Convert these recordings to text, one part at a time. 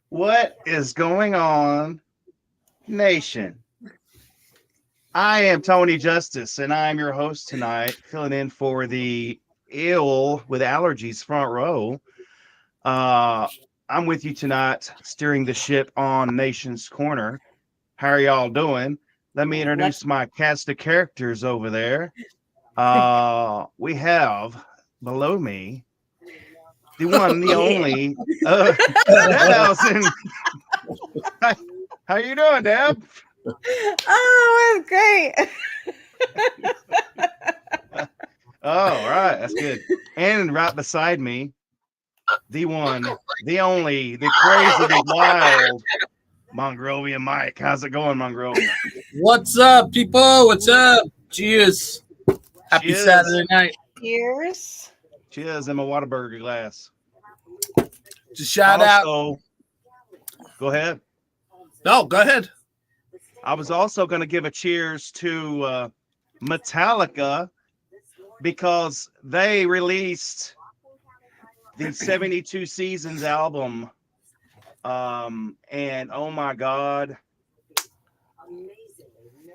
What is going on, nation? I am Tony Justice, and I'm your host tonight, filling in for the ill with allergies front row. Uh, I'm with you tonight, steering the ship on Nation's Corner. How are y'all doing? Let me introduce my cast of characters over there. We have below me the one, the only, Debhausen. How you doing, Deb? Oh, that's great. Oh, right. That's good. And right beside me, the one, the only, the crazy, the wild Mongrovian Mike. How's it going, Mongrovian? What's up, people? What's up? Cheers. Happy Cheers. Saturday night. Cheers. Cheers in my Whataburger glass. Just shout out. Go ahead. No, go ahead. I was also going to give a cheers to Metallica because they released the 72 Seasons album. And oh my God,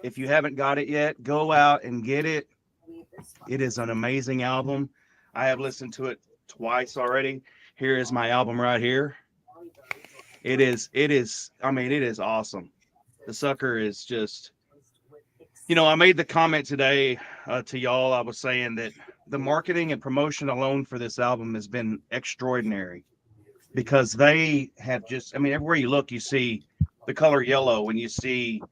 if you haven't got it yet, go out and get it. It is an amazing album. I have listened to it twice already. Here is my album right here. It is awesome. The sucker is just, I made the comment today to y'all. I was saying that the marketing and promotion alone for this album has been extraordinary because they have just, everywhere you look, you see the color yellow and you see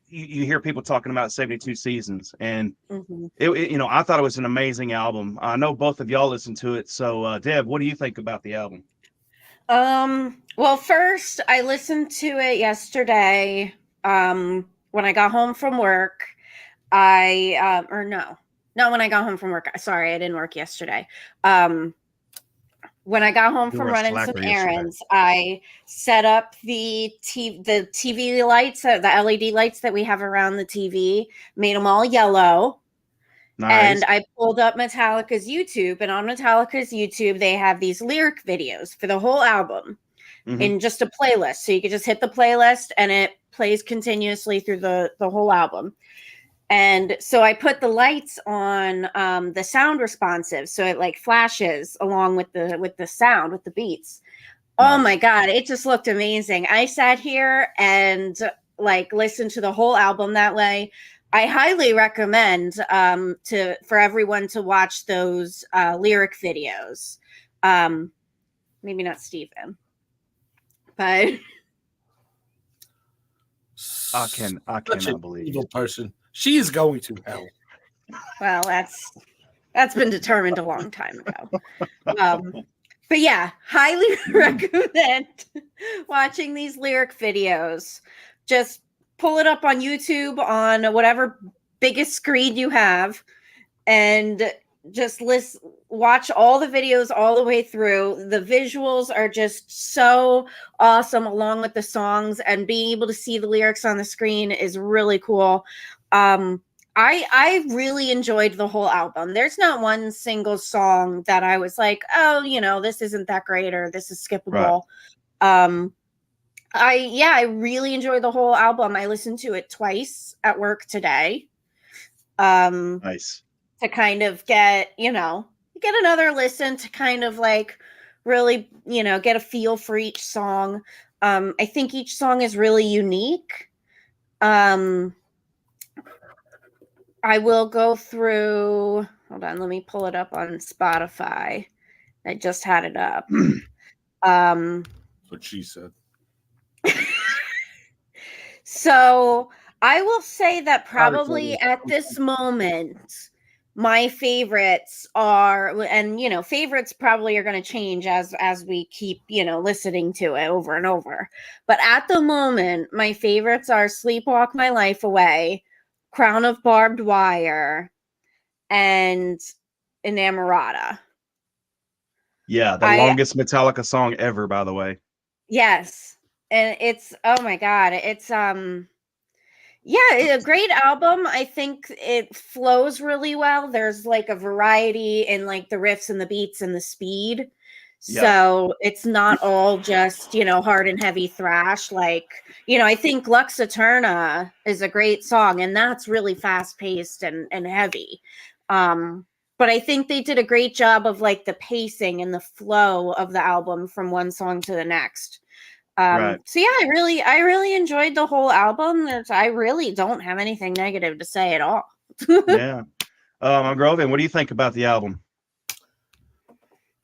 you hear people talking about 72 Seasons. And I thought it was an amazing album. I know both of y'all listened to it. So Deb, what do you think about the album? Well, first I listened to it yesterday. When I got home from work, when I got home from work, sorry, I didn't work yesterday. When I got home from running some errands, I set up the TV lights, the LED lights that we have around the TV, made them all yellow. Nice. And I pulled up Metallica's YouTube, and on Metallica's YouTube, they have these lyric videos for the whole album in just a playlist. So you can just hit the playlist and it plays continuously through the whole album. And so I put the lights on the sound responsive, so it like flashes along with the sound, with the beats. Nice. Oh my God, it just looked amazing. I sat here and like listened to the whole album that way. I highly recommend for everyone to watch those lyric videos. Maybe not Steven, but I cannot believe evil person. She is going to hell. Well, that's been determined a long time ago. But yeah, highly recommend watching these lyric videos. Just pull it up on YouTube on whatever biggest screen you have and just watch all the videos all the way through. The visuals are just so awesome along with the songs, and being able to see the lyrics on the screen is really cool. I really enjoyed the whole album. There's not one single song that I was like, oh, this isn't that great or this is skippable. Right. I really enjoyed the whole album. I listened to it twice at work today. Nice. To kind of get another listen to kind of like really, get a feel for each song. I think each song is really unique. I will go through, hold on, let me pull it up on Spotify. I just had it up. What she said. So I will say that probably at this moment, my favorites are, and favorites probably are going to change as we keep, listening to it over and over. But at the moment, my favorites are Sleepwalk My Life Away, Crown of Barbed Wire, and Inamorata. Yeah, the longest Metallica song ever, by the way. Yes. And it's, oh my God, it's a great album. I think it flows really well. There's like a variety in like the riffs and the beats and the speed. So it's not all just, hard and heavy thrash. Like, I think Lux Eterna is a great song, and that's really fast paced and heavy. But I think they did a great job of like the pacing and the flow of the album from one song to the next. Right. So yeah, I really enjoyed the whole album. I really don't have anything negative to say at all. Yeah. Mongrovian, what do you think about the album?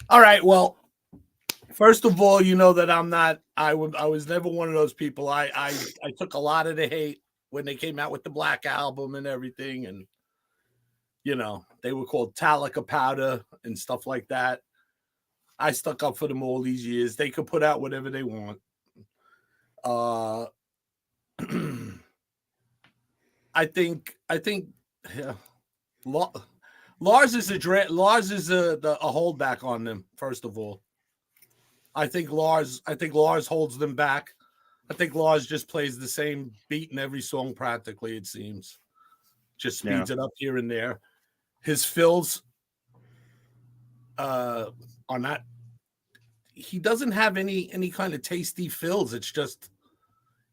All right. Well, first of all, you know that I'm not. I was never one of those people. I took a lot of the hate when they came out with the Black Album and everything, and they were called Metallica powder and stuff like that. I stuck up for them all these years. They could put out whatever they want. I think yeah, Lars is a holdback on them. First of all, I think Lars holds them back. I think Lars just plays the same beat in every song practically. It seems just speeds it up here and there. His fills are not. He doesn't have any kind of tasty fills. It's just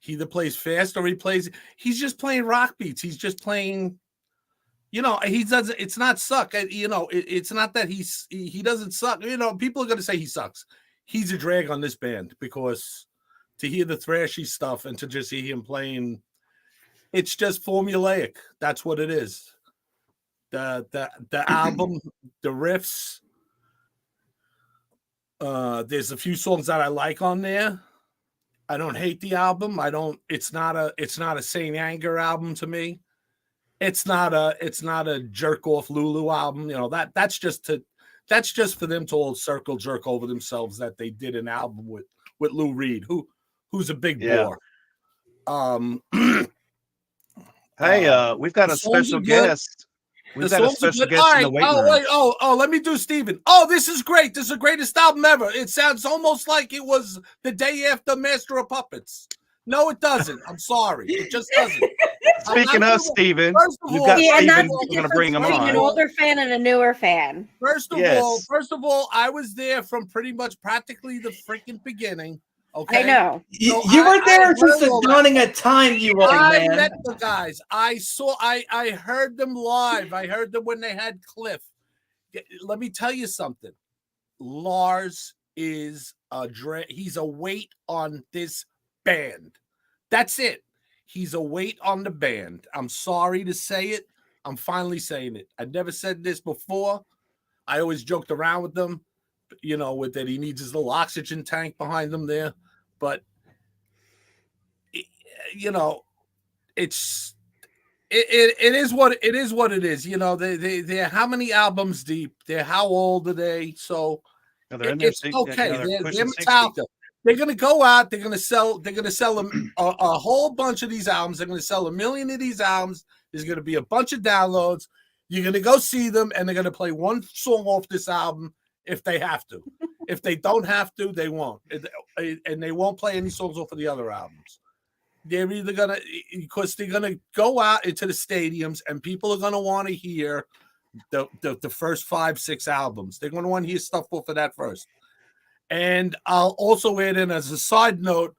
he either plays fast or he's just playing rock beats. He's just playing, he doesn't, it's not suck. It's not that he doesn't suck. People are going to say he sucks. He's a drag on this band because to hear the thrashy stuff and to just see him playing, it's just formulaic. That's what it is. The album, the riffs, there's a few songs that I like on there. I don't hate the album. It's not a Saint Anger album to me. It's not a jerk off Lulu album. That's just for them to all circle jerk over themselves that they did an album with Lou Reed, who's a big bore. Hey, we've got a special guest. We've got a special guest in the waiting room. Let me do Steven. Oh, this is great. This is the greatest album ever. It sounds almost like it was the day after Master of Puppets. No, it doesn't. I'm sorry. It just doesn't. Speaking of Steven, you've got Steven. We're going to bring him on. An older fan and a newer fan. First of all, I was there from pretty much practically the freaking beginning. Okay, I know. You were there since the dawning of time, man. I met the guys. I heard them live. I heard them when they had Cliff. Let me tell you something. Lars is he's a weight on this band. That's it. He's a weight on the band. I'm sorry to say it. I'm finally saying it. I never said this before. I always joked around with them, with that he needs his little oxygen tank behind him there. But, it is what it is. They're how many albums deep? They're how old are they? So it's okay. They're Metallica. They're going to go out. They're going to sell a whole bunch of these albums. They're going to sell 1 million of these albums. There's going to be a bunch of downloads. You're going to go see them, and they're going to play one song off this album if they have to. If they don't have to, they won't. And they won't play any songs off of the other albums. They're either going to, because they're going to go out into the stadiums, and people are going to want to hear the first 5, 6 albums. They're going to want to hear stuff off of that first. And I'll also add in as a side note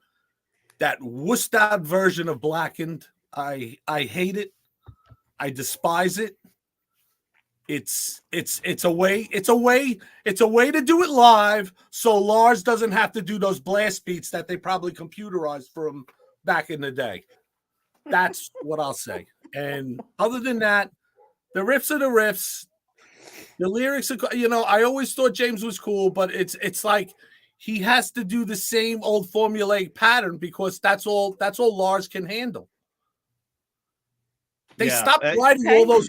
that wussed out version of Blackened. I hate it. I despise it. It's a way to do it live, so Lars doesn't have to do those blast beats that they probably computerized for him back in the day. That's what I'll say. And other than that, the riffs are the riffs. The lyrics are, I always thought James was cool, but it's like he has to do the same old formulaic pattern because that's all Lars can handle. They stopped writing all those.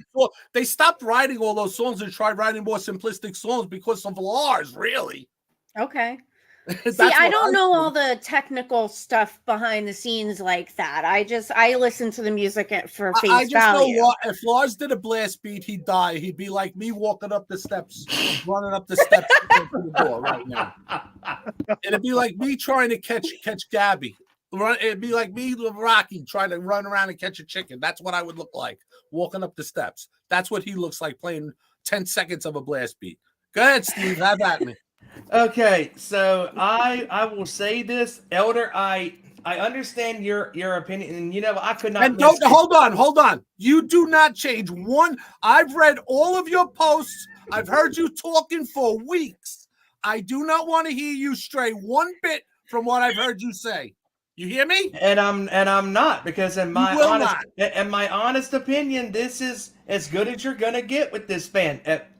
They stopped writing all those songs and tried writing more simplistic songs because of Lars. Really? Okay. See, I don't know all the technical stuff behind the scenes like that. I listen to the music for face I just value. know if Lars did a blast beat, he'd die. He'd be like me walking up the steps, running up the steps to the door right now. It'd be like me trying to catch Gabby. It'd be like me, Rocky, trying to run around and catch a chicken. That's what I would look like walking up the steps. That's what he looks like playing 10 seconds of a blast beat. Go ahead, Steve. Have at me. Okay, so I will say this, Elder. I understand your opinion, and I could not. And don't hold on. You do not change one. I've read all of your posts. I've heard you talking for weeks. I do not want to hear you stray one bit from what I've heard you say. You hear me? And I'm not, because in my honest opinion, this is as good as you're gonna get with this band at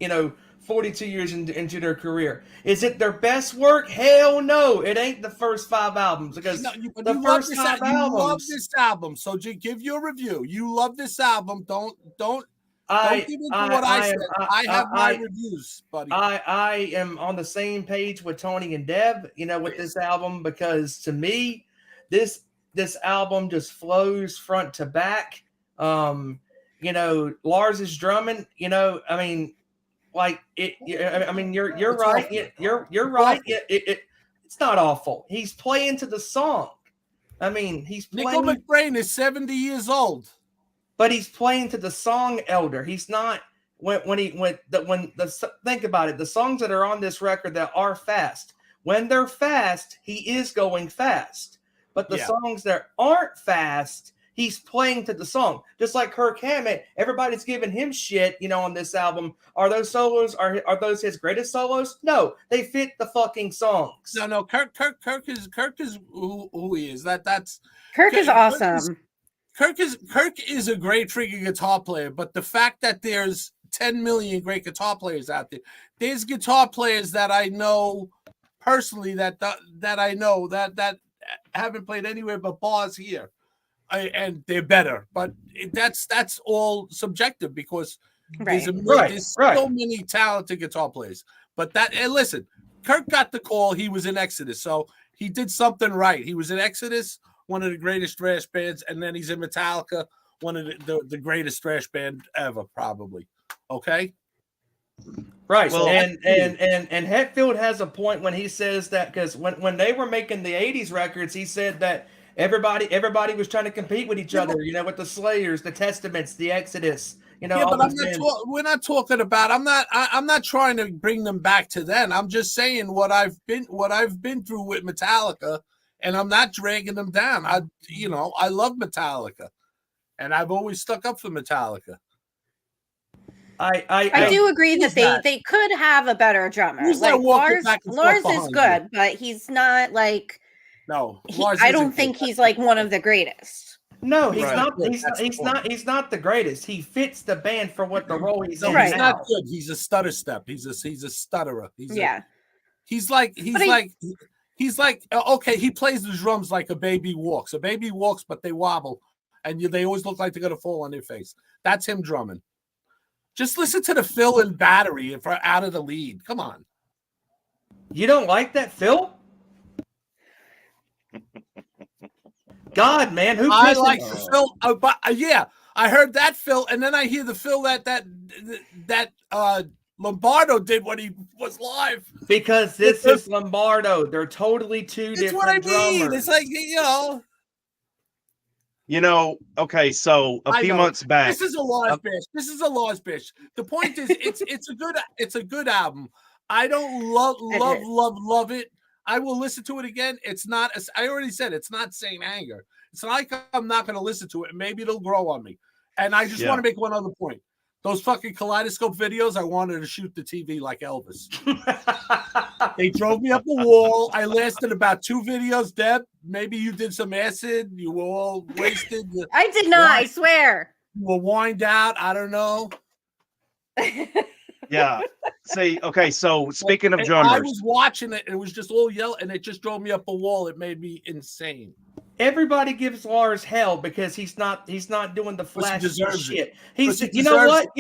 42 years into their career. Is it their best work? Hell no, it ain't the first 5 albums, because the first 5 albums. You love this album, so give your review. You love this album. Don't get into what I said. I have my reviews, buddy. I am on the same page with Tony and Deb, with this album, because to me, this album just flows front to back. Lars is drumming. I mean, like it. I mean, you're right. You're right. It's not awful. He's playing to the song. I mean, he's playing. Nickel McBrain is 70 years old, but he's playing to the song, Elder. He's not think about it. The songs that are on this record that are fast, when they're fast, he is going fast. But the songs that aren't fast, he's playing to the song. Just like Kirk Hammett, everybody's giving him shit, on this album. Are those solos? Are those his greatest solos? No, they fit the fucking songs. No. Kirk is who he is. That's Kirk is awesome. Kirk is a great freaking guitar player. But the fact that there's 10 million great guitar players out there, there's guitar players that I know personally that I know that haven't played anywhere but bars here, and they're better. But that's all subjective, because there's so many talented guitar players. But listen, Kirk got the call. He was in Exodus, so he did something right. He was in Exodus, one of the greatest thrash bands, and then he's in Metallica, one of the greatest thrash band ever, probably. Okay. Right. Well, and Hetfield has a point when he says that, because when they were making the 80s records, he said that everybody was trying to compete with each other, with the Slayers, the Testaments, the Exodus, but we're not talking about, I'm not trying to bring them back to then. I'm just saying what I've been through with Metallica, and I'm not dragging them down. I love Metallica, and I've always stuck up for Metallica. I do agree that they could have a better drummer. Like Lars is good, but he's not like. No, I don't think he's like one of the greatest. No, he's not. He's not the greatest. He fits the band for what the role he's in. He's not good. He's a stutter step. He's a stutterer. He's like okay. He plays the drums like a baby walks. A baby walks, but they wobble, and they always look like they're gonna fall on their face. That's him drumming. Just listen to the Phil and Battery for Out of the Lead. Come on. You don't like that, Phil? God, man, who? I like Phil. I heard that Phil, and then I hear the Phil that Lombardo did when he was live. Because this is Lombardo. They're totally two different. That's what I mean. Drummers. It's like okay, so a few months back. This is a Lars bitch. The point is, it's a good album. I don't love it. I will listen to it again. It's not. I already said it's not Saint Anger. It's not like I'm not going to listen to it. Maybe it'll grow on me. And I just want to make one other point. Those fucking Kaleidoscope videos, I wanted to shoot the TV like Elvis. They drove me up the wall. I lasted about 2 videos. Deb, maybe you did some acid. You were all wasted. I did not, I swear. You were wined out. I don't know. Yeah. Okay, so speaking of drummers. I was watching it, and it was just all yellow, and it just drove me up a wall. It made me insane. Everybody gives Lars hell because he's not doing the flashy shit. He's you know what,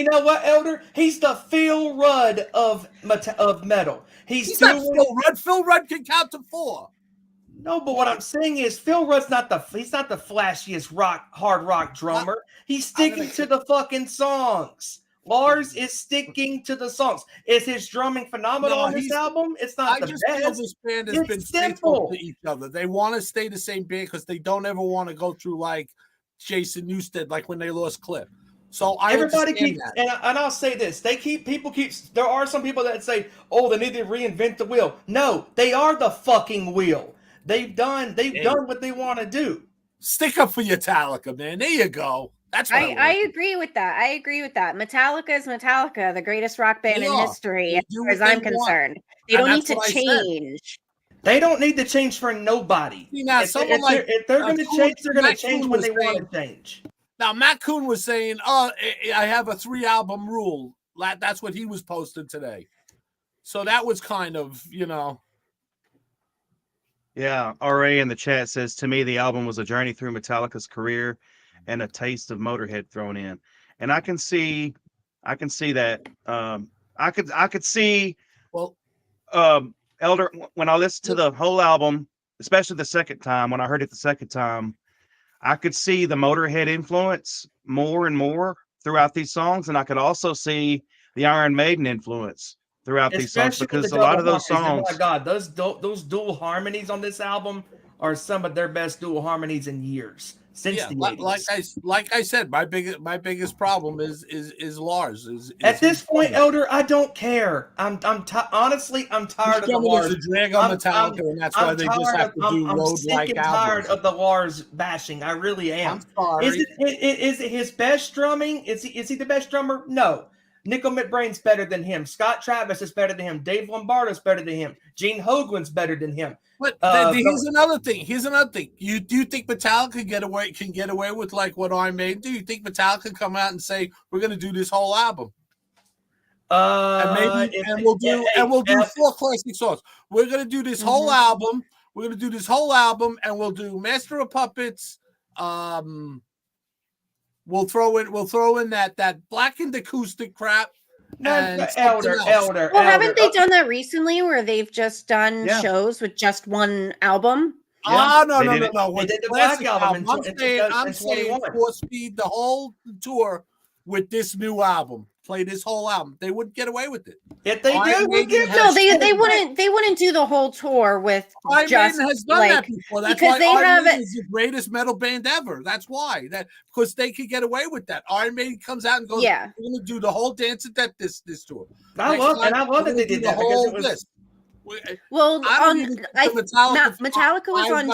Elder? He's the Phil Rudd of metal. He's not Phil Rudd. Phil Rudd can count to 4. No, but what I'm saying is Phil Rudd's not the flashiest hard rock drummer. He's sticking to the fucking songs. Lars is sticking to the songs. Is his drumming phenomenal on this album? It's not the best. I just feel this band has been faithful to each other. They want to stay the same band because they don't ever want to go through like Jason Newsted, like when they lost Cliff. So everybody keeps, and I'll say this: there are some people that say, "Oh, they need to reinvent the wheel." No, they are the fucking wheel. They've done what they want to do. Stick up for Metallica, man. There you go. That's what I agree with that. I agree with that. Metallica is Metallica, the greatest rock band in history, as far as I'm concerned. They don't need to change. They don't need to change for nobody. Now, if they're going to change, they're going to change when they want to change. Now, Matt Kuhn was saying, "Oh, I have a 3-album rule." That's what he was posting today. So that was kind of, Yeah, RA in the chat says, to me, the album was a journey through Metallica's career and a taste of Motorhead thrown in. And I can see that. I could see, Elder, when I listened to the whole album, especially the second time, when I heard it the second time, I could see the Motorhead influence more and more throughout these songs. And I could also see the Iron Maiden influence throughout these songs, because a lot of those songs, oh my God, those dual harmonies on this album are some of their best dual harmonies in years since the 80s. Like I said, my biggest problem is Lars. At this point, Elder, I don't care. Honestly, I'm tired of the Lars. Drag on Metallica, and that's why they just have to do road-like albums. I'm tired of the Lars bashing. I really am. I'm sorry. Is it his best drumming? Is he the best drummer? No. Nico McBrain's better than him. Scott Travis is better than him. Dave Lombardo's better than him. Gene Hoglan's better than him. But here's another thing. You do think Metallica can get away with like what Iron Maiden do? You think Metallica come out and say we're going to do this whole album? And we'll do 4 classic songs. We're going to do this whole album. We're going to do this whole album, and we'll do Master of Puppets. We'll throw in that blackened acoustic crap. Elder. Well, haven't they done that recently, where they've just done shows with just one album? Yeah, no. They did the Black album. I'm saying Force Feed the whole tour with this new album. Play this whole album. They wouldn't get away with it. If they they wouldn't do the whole tour with Iron just Maiden has done that before. That's because why Iron Maiden is the greatest metal band ever. That's why. Because they could get away with that. Iron Maiden comes out and goes, "We're going to do the whole Dance at Death this tour." I love that they did that because Metallica was on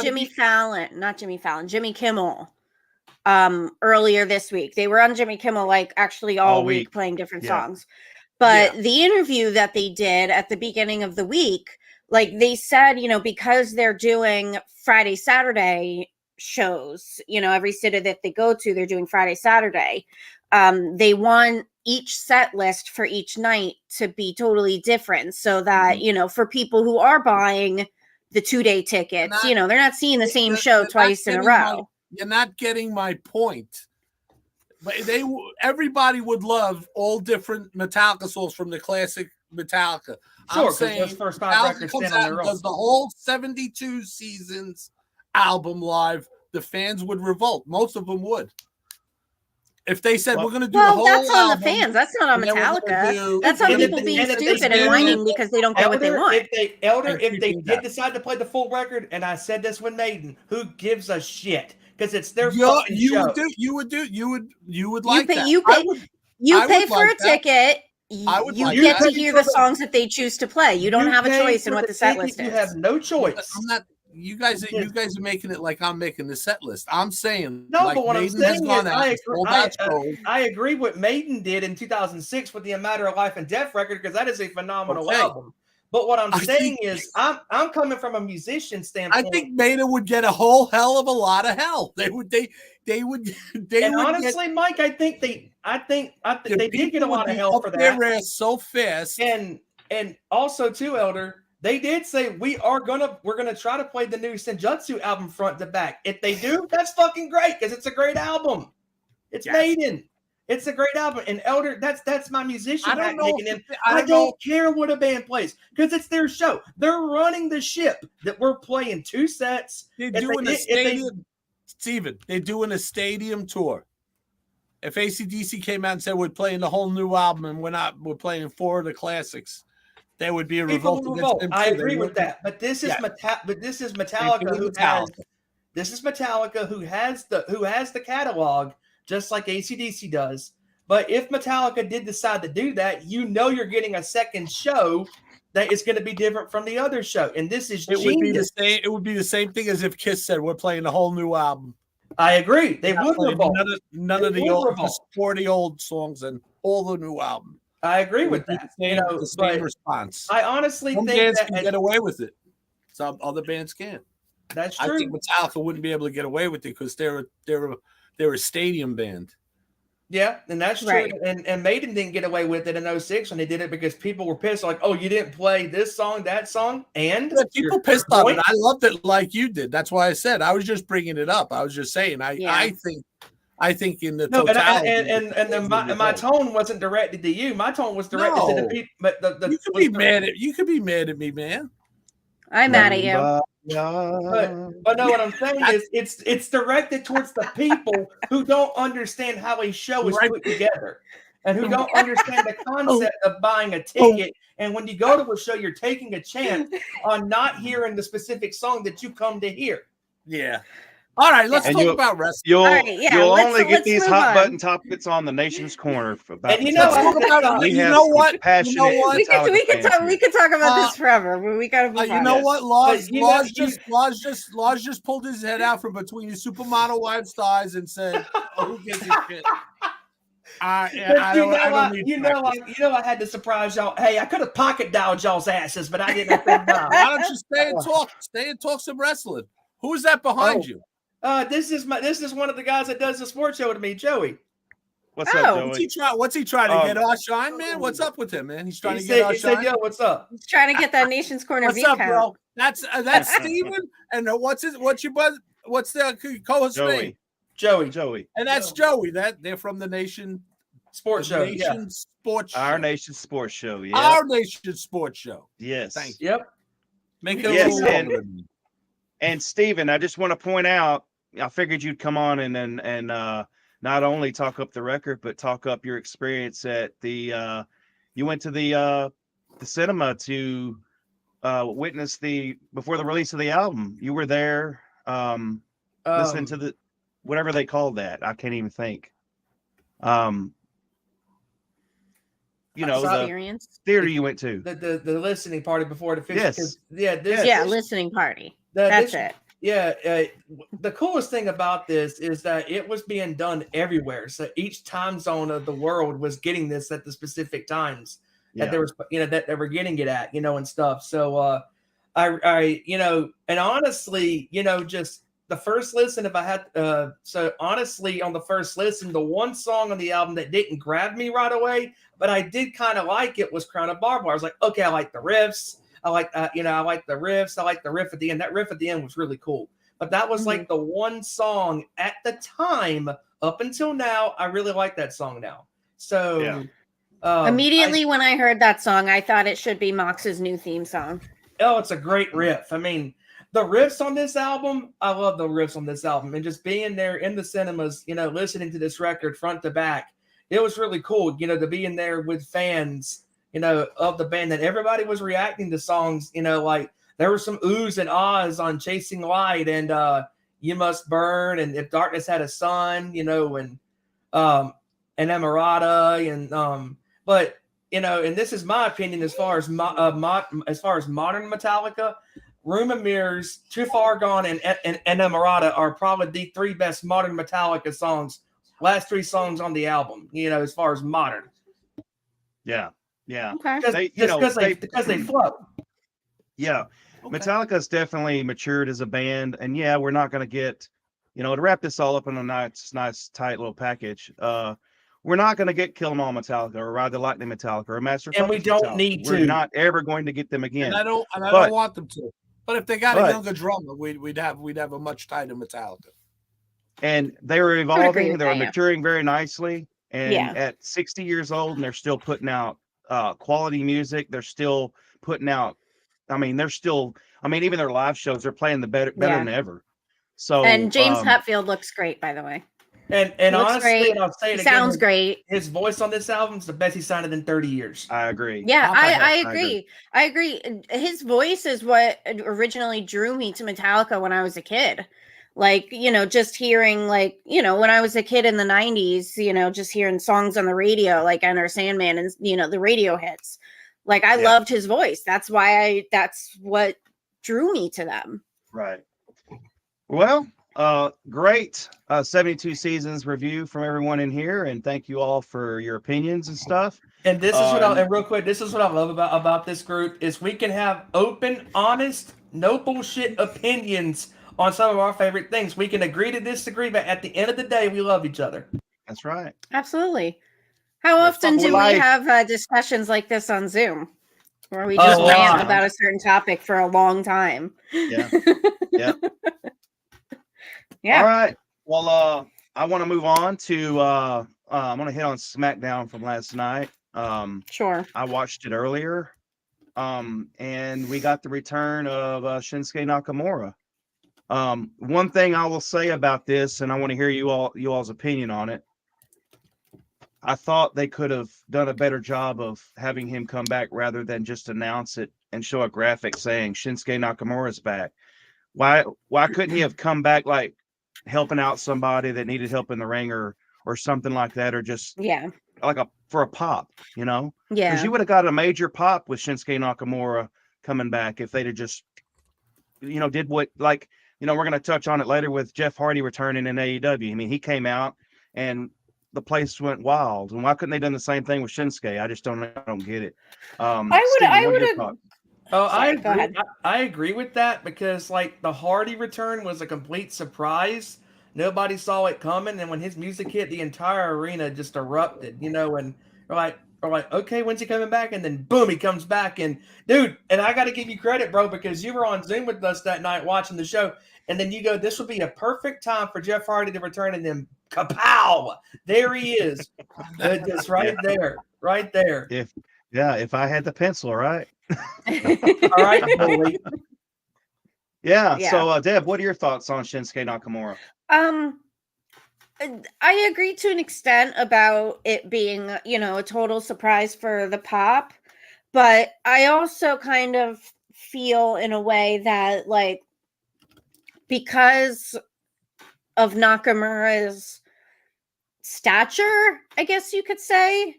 Jimmy Kimmel. Earlier this week, they were on Jimmy Kimmel actually all week playing different songs. But the interview that they did at the beginning of the week, they said, because they're doing Friday, Saturday shows, every city that they go to, they're doing Friday, Saturday. They want each set list for each night to be totally different so that, for people who are buying the 2-day tickets, they're not seeing the same show twice in a row. You're not getting my point. But everybody would love all different Metallica songs from the classic Metallica. Sure, I'm saying those first 5 records comes out and does the whole 72 seasons album live. The fans would revolt. Most of them would. If they said we're going to do the whole that's on album, the fans. That's not on Metallica. That's on people being stupid and whining because they don't get what they want. If they did decide to play the full record, and I said this with Maiden, who gives a shit? Because it's their fucking show. You would like that. You pay for a ticket. You get to hear the songs that they choose to play. You don't have a choice in what the set list is. You have no choice. I'm not. You guys are making it like I'm making the set list. I'm saying no, but what Maiden I'm saying is I agree what Maiden did in 2006 with the A Matter of Life and Death record, because that is a phenomenal album. But what I'm saying is I'm coming from a musician standpoint. I think Maiden would get a whole hell of a lot of hell. They would. And honestly, Mike, I think they did get a lot of hell for that. Their ass so fast. And also too, Elder, they did say we're gonna try to play the new Senjutsu album front to back. If they do, that's fucking great because it's a great album. It's Maiden. It's a great album. And Elder, that's my musician. I don't care what a band plays because it's their show. They're running the ship that we're playing 2 sets. They're doing a stadium. Steven, they're doing a stadium tour. If AC/DC came out and said we're playing the whole new album and we're playing 4 of the classics, there would be a revolt. I agree with that. But this is Metallica who has the catalog, just like AC/DC does. But if Metallica did decide to do that, you know you're getting a second show that is going to be different from the other show. And this is genius. It would be the same thing as if Kiss said, we're playing a whole new album. I agree. They would revolt. None of the old, just 40 old songs and all the new album. I agree with that. The same response. I honestly think bands can get away with it. Some other bands can't. That's true. I think Metallica wouldn't be able to get away with it because they're a stadium band. Yeah, and that's true. Right. And Maiden didn't get away with it in 06 when they did it because people were pissed, like, oh, you didn't play this song, that song, and people pissed on it. I loved it like you did. That's why I said I was just bringing it up. I was just saying I think in the totality, and my tone wasn't directed to you. My tone was directed to the people. But you could be mad at me, man. I'm mad at you. But no, what I'm saying is it's directed towards the people who don't understand how a show is put together and who don't understand the concept of buying a ticket. And when you go to a show, you're taking a chance on not hearing the specific song that you come to hear. Yeah. All right, let's talk about wrestling. You'll only get these hot button topics on the Nation's Corner. And you know what? We could talk about this forever, but we gotta move on. You know what? Lars just pulled his head out from between his supermodel wife's thighs and said, "Oh, who gives a shit?" I had to surprise y'all. Hey, I could have pocket dialed y'all's asses, but I didn't. Why don't you stay and talk? Stay and talk some wrestling. Who's that behind you? This is one of the guys that does the sports show with me, Joey. What's up, Joey? What's he trying to get our shine, man? What's up with him, man? He's trying to get our shine. Yo, what's up? He's trying to get that Nation's Corner. What's up, bro? That's Steven. And what's the co-host name? Joey. And that's Joey. They're from the Nation Sports Show. Sports Show. Our Nation Sports Show. Yeah. Our Nation Sports Show. Yes. Thank you. Yep. Make it a little longer. And Steven, I just want to point out, I figured you'd come on and not only talk up the record, but talk up your experience at the you went to the cinema to witness before the release of the album. You were there listening to the whatever they called that. I can't even think. The experience theater you went to. The listening party before the Yes. Listening party. That's it. Yeah, the coolest thing about this is that it was being done everywhere. So each time zone of the world was getting this at the specific times that there was, that they were getting it at, and stuff. So I and honestly, just the first listen, if I had, so honestly, on the first listen, the one song on the album that didn't grab me right away, but I did kind of like it was Crown of Barbed Wire. I was like, okay, I like the riffs. I like I like the riffs. I like the riff at the end. That riff at the end was really cool. But that was like the one song at the time up until now. I really like that song now. So immediately when I heard that song, I thought it should be Mox's new theme song. Oh, it's a great riff. I mean, the riffs on this album, I love the riffs on this album. And just being there in the cinemas, listening to this record front to back, it was really cool, to be in there with fans, of the band, that everybody was reacting to songs, like there were some oohs and ahs on Chasing Light and You Must Burn and If Darkness Had a Sun, and Emerata and but and this is my opinion as far as modern Metallica, Room of Mirrors, Too Far Gone, and Emerata are probably the three best modern Metallica songs. Last three songs on the album, as far as modern. Yeah. Okay. Because they flow. Yeah. Okay. Metallica's definitely matured as a band, and we're not going to get, to wrap this all up in a nice tight little package. We're not going to get Kill 'Em All Metallica or Ride the Lightning Metallica or Master. And we don't Metallica. need to. We're not ever going to get them again. And I don't want them to. But if they got a younger drummer, we'd have a much tighter Metallica. And they were evolving. They were maturing very nicely. And at 60 years old, and they're still putting out quality music. They're still putting out. Even their live shows, they're playing better than ever. So and James Hetfield looks great, by the way. And honestly, and I'll say it again, sounds great. His voice on this album is the best he's sounded in 30 years. I agree. Yeah, I agree. I agree. His voice is what originally drew me to Metallica when I was a kid. Like, just hearing, like, when I was a kid in the 90s, just hearing songs on the radio, like Enter Sandman and, the radio hits. Like, I loved his voice. That's that's what drew me to them. Right. Well, great 72 seasons review from everyone in here. And thank you all for your opinions and stuff. And this is and real quick, this is what I love about this group is we can have open, honest, no bullshit opinions on some of our favorite things. We can agree to disagree, but at the end of the day, we love each other. That's right. Absolutely. How often do we have discussions like this on Zoom where we just rant about a certain topic for a long time? Yeah. Yeah. Yeah. All right. Well, I want to move on to I'm going to hit on SmackDown from last night. Sure. I watched it earlier. And we got the return of Shinsuke Nakamura. One thing I will say about this, and I want to hear you all's opinion on it. I thought they could have done a better job of having him come back rather than just announce it and show a graphic saying Shinsuke Nakamura's back. Why couldn't he have come back like helping out somebody that needed help in the ring or something like that, or just like for a pop, Yeah. Because you would have got a major pop with Shinsuke Nakamura coming back if they'd have just, did what, like, we're going to touch on it later with Jeff Hardy returning in AEW. I mean, he came out and the place went wild. And why couldn't they done the same thing with Shinsuke? I don't get it. I agree with that because like the Hardy return was a complete surprise. Nobody saw it coming, and when his music hit, the entire arena just erupted. And we're like, okay, when's he coming back? And then boom, he comes back. And dude, and I got to give you credit, bro, because you were on Zoom with us that night watching the show, and then you go, this would be a perfect time for Jeff Hardy to return, and then kapow, there he is, just right there. If I had the pencil, right? All right, Billy. Yeah. So, Deb, what are your thoughts on Shinsuke Nakamura? I agree to an extent about it being, a total surprise for the pop, but I also kind of feel in a way that, like, because of Nakamura's stature, I guess you could say,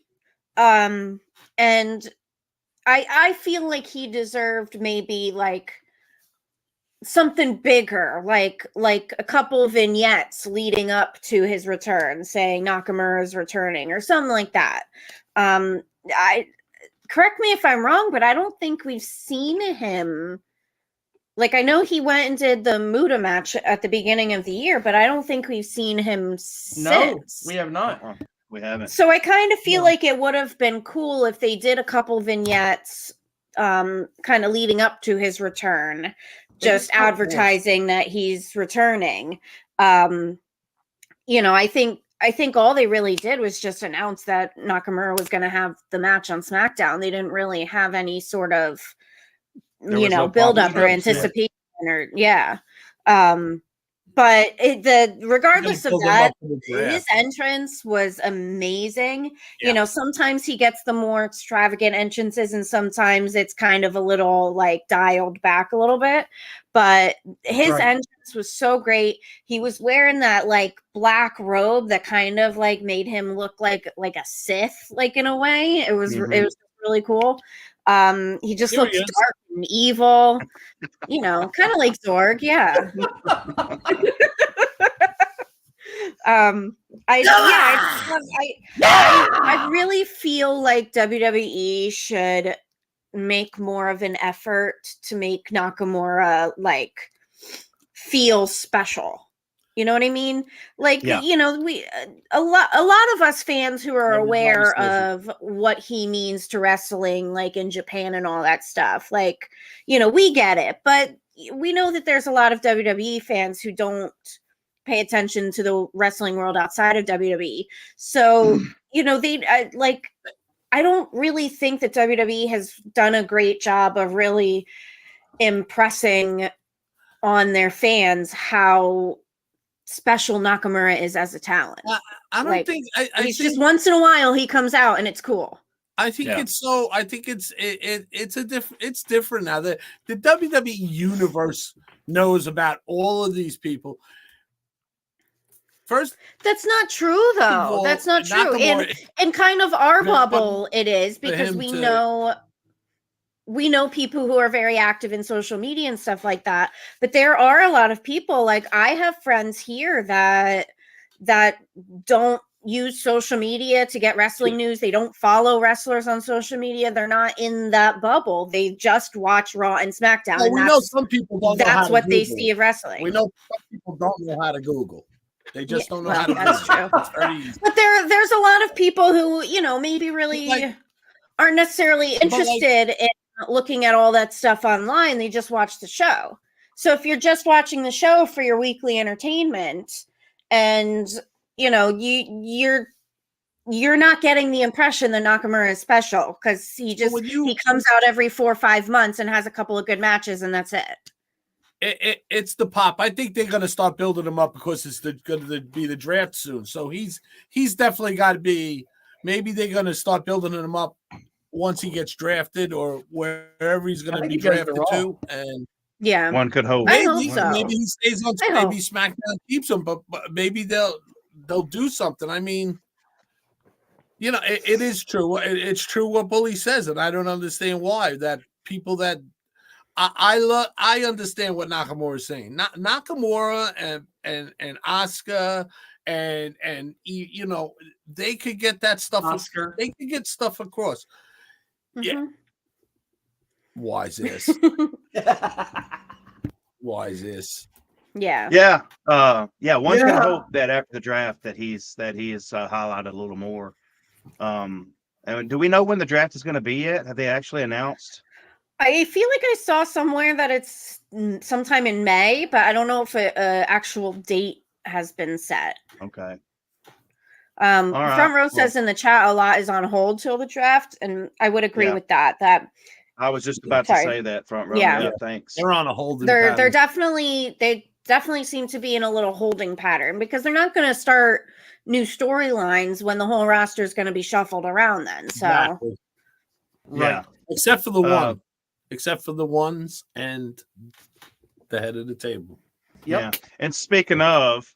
and I feel like he deserved maybe like something bigger, like a couple vignettes leading up to his return, saying Nakamura is returning or something like that. Correct me if I'm wrong, but I don't think we've seen him. Like, I know he went and did the Muta match at the beginning of the year, but I don't think we've seen him since. No, we have not. We haven't. So I kind of feel like it would have been cool if they did a couple vignettes kind of leading up to his return, just advertising that he's returning. I think all they really did was just announce that Nakamura was going to have the match on SmackDown. They didn't really have any sort of build up or anticipation but regardless of that, his entrance was amazing. Sometimes he gets the more extravagant entrances and sometimes it's kind of a little like dialed back a little bit, but his entrance was so great. He was wearing that like black robe that kind of like made him look like a Sith, like in a way. It was really cool. He just looks dark and evil, kind of like Zorg. Yeah. I really feel like WWE should make more of an effort to make Nakamura like feel special. You know what I mean? Like, we a lot of us fans who are aware of what he means to wrestling, like in Japan and all that stuff, like, we get it, but we know that there's a lot of WWE fans who don't pay attention to the wrestling world outside of WWE. So, I don't really think that WWE has done a great job of really impressing on their fans how special Nakamura is as a talent. I don't think he's just once in a while he comes out and it's cool. I think it's different now. The WWE universe knows about all of these people. First, that's not true though. That's not true. In kind of our bubble, it is, because we know people who are very active in social media and stuff like that. But there are a lot of people, like I have friends here that don't use social media to get wrestling news. They don't follow wrestlers on social media. They're not in that bubble. They just watch Raw and SmackDown. Well, we know some people don't know how to That's what Google. they see of wrestling. We know some people don't know how to Google. They just don't know how to that's Google. True. It's very easy. But there's a lot of people who, maybe really aren't necessarily interested in looking at all that stuff online. They just watch the show. So if you're just watching the show for your weekly entertainment, and you're not getting the impression that Nakamura is special, because he comes out every 4 or 5 months and has a couple of good matches, and that's it. It's the pop. I think they're going to start building him up because it's going to be the draft soon. So he's definitely got to be. Maybe they're going to start building him up once he gets drafted, or wherever he's going to be drafted to. And yeah, one could hope. I hope so. Maybe he stays on. Maybe SmackDown keeps him, but maybe they'll do something. I mean, it is true. It's true what Bully says, and I don't understand why that people that. I understand what Nakamura is saying. Nakamura and Asuka and they could get that stuff. Oscar. They could get stuff across. Mm-hmm. Yeah. Why is this? Why is this? Yeah. Yeah. One can hope that after the draft that he is highlighted a little more. And do we know when the draft is going to be yet? Have they actually announced? I feel like I saw somewhere that it's sometime in May, but I don't know if an actual date has been set. Okay. Right. Front Row says in the chat a lot is on hold till the draft, and I would agree with that. That I was just about to say that, Front Row. Yeah, thanks. They're on a holding. They definitely seem to be in a little holding pattern, because they're not going to start new storylines when the whole roster is going to be shuffled around then. So, exactly. Yeah, except for the one. Except for the ones and the head of the table. Yep. Yeah. And speaking of,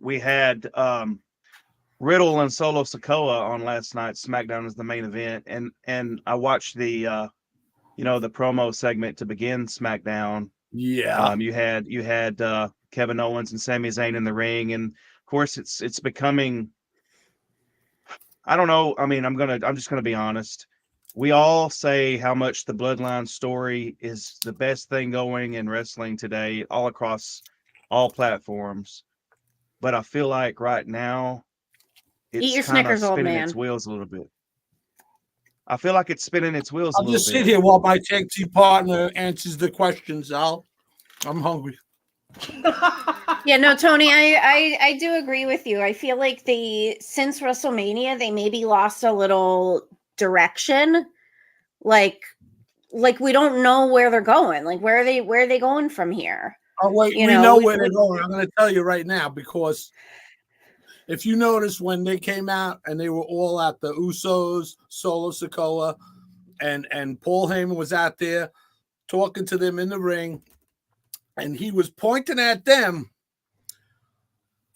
we had Riddle and Solo Sikoa on last night's SmackDown as the main event, and I watched the the promo segment to begin SmackDown. Yeah. You had Kevin Owens and Sami Zayn in the ring, and of course it's becoming. I don't know. I mean, I'm just gonna be honest. We all say how much the Bloodline story is the best thing going in wrestling today, all across all platforms. But I feel like right now, it's kind of spinning its wheels a little bit. I feel like it's spinning its wheels a little bit. I'll just sit here while my tag team partner answers the questions, Al. I'm hungry. Yeah, no, Tony, I do agree with you. I feel like since WrestleMania, they maybe lost a little direction. Like we don't know where they're going. Like where are they going from here? Oh wait, we know where they're going. I'm going to tell you right now, because if you notice when they came out and they were all at the Usos, Solo Sikoa, and Paul Heyman was out there talking to them in the ring, and he was pointing at them,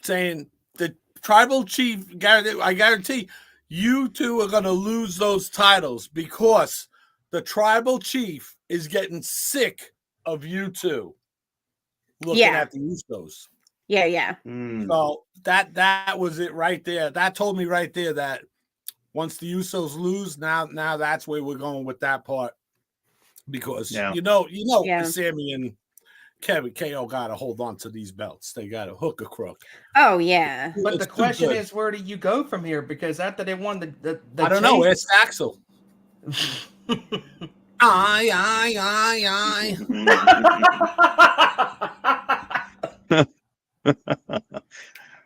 saying, "The tribal chief, I guarantee you two are going to lose those titles, because the tribal chief is getting sick of you two looking at the Usos." Yeah. So that was it right there. That told me right there that once the Usos lose, now that's where we're going with that part, because Sammy and Kevin KO got to hold on to these belts. They got to hook a crook. Oh yeah. But the question is, where do you go from here? Because after they won the I don't know. It's Axel. I.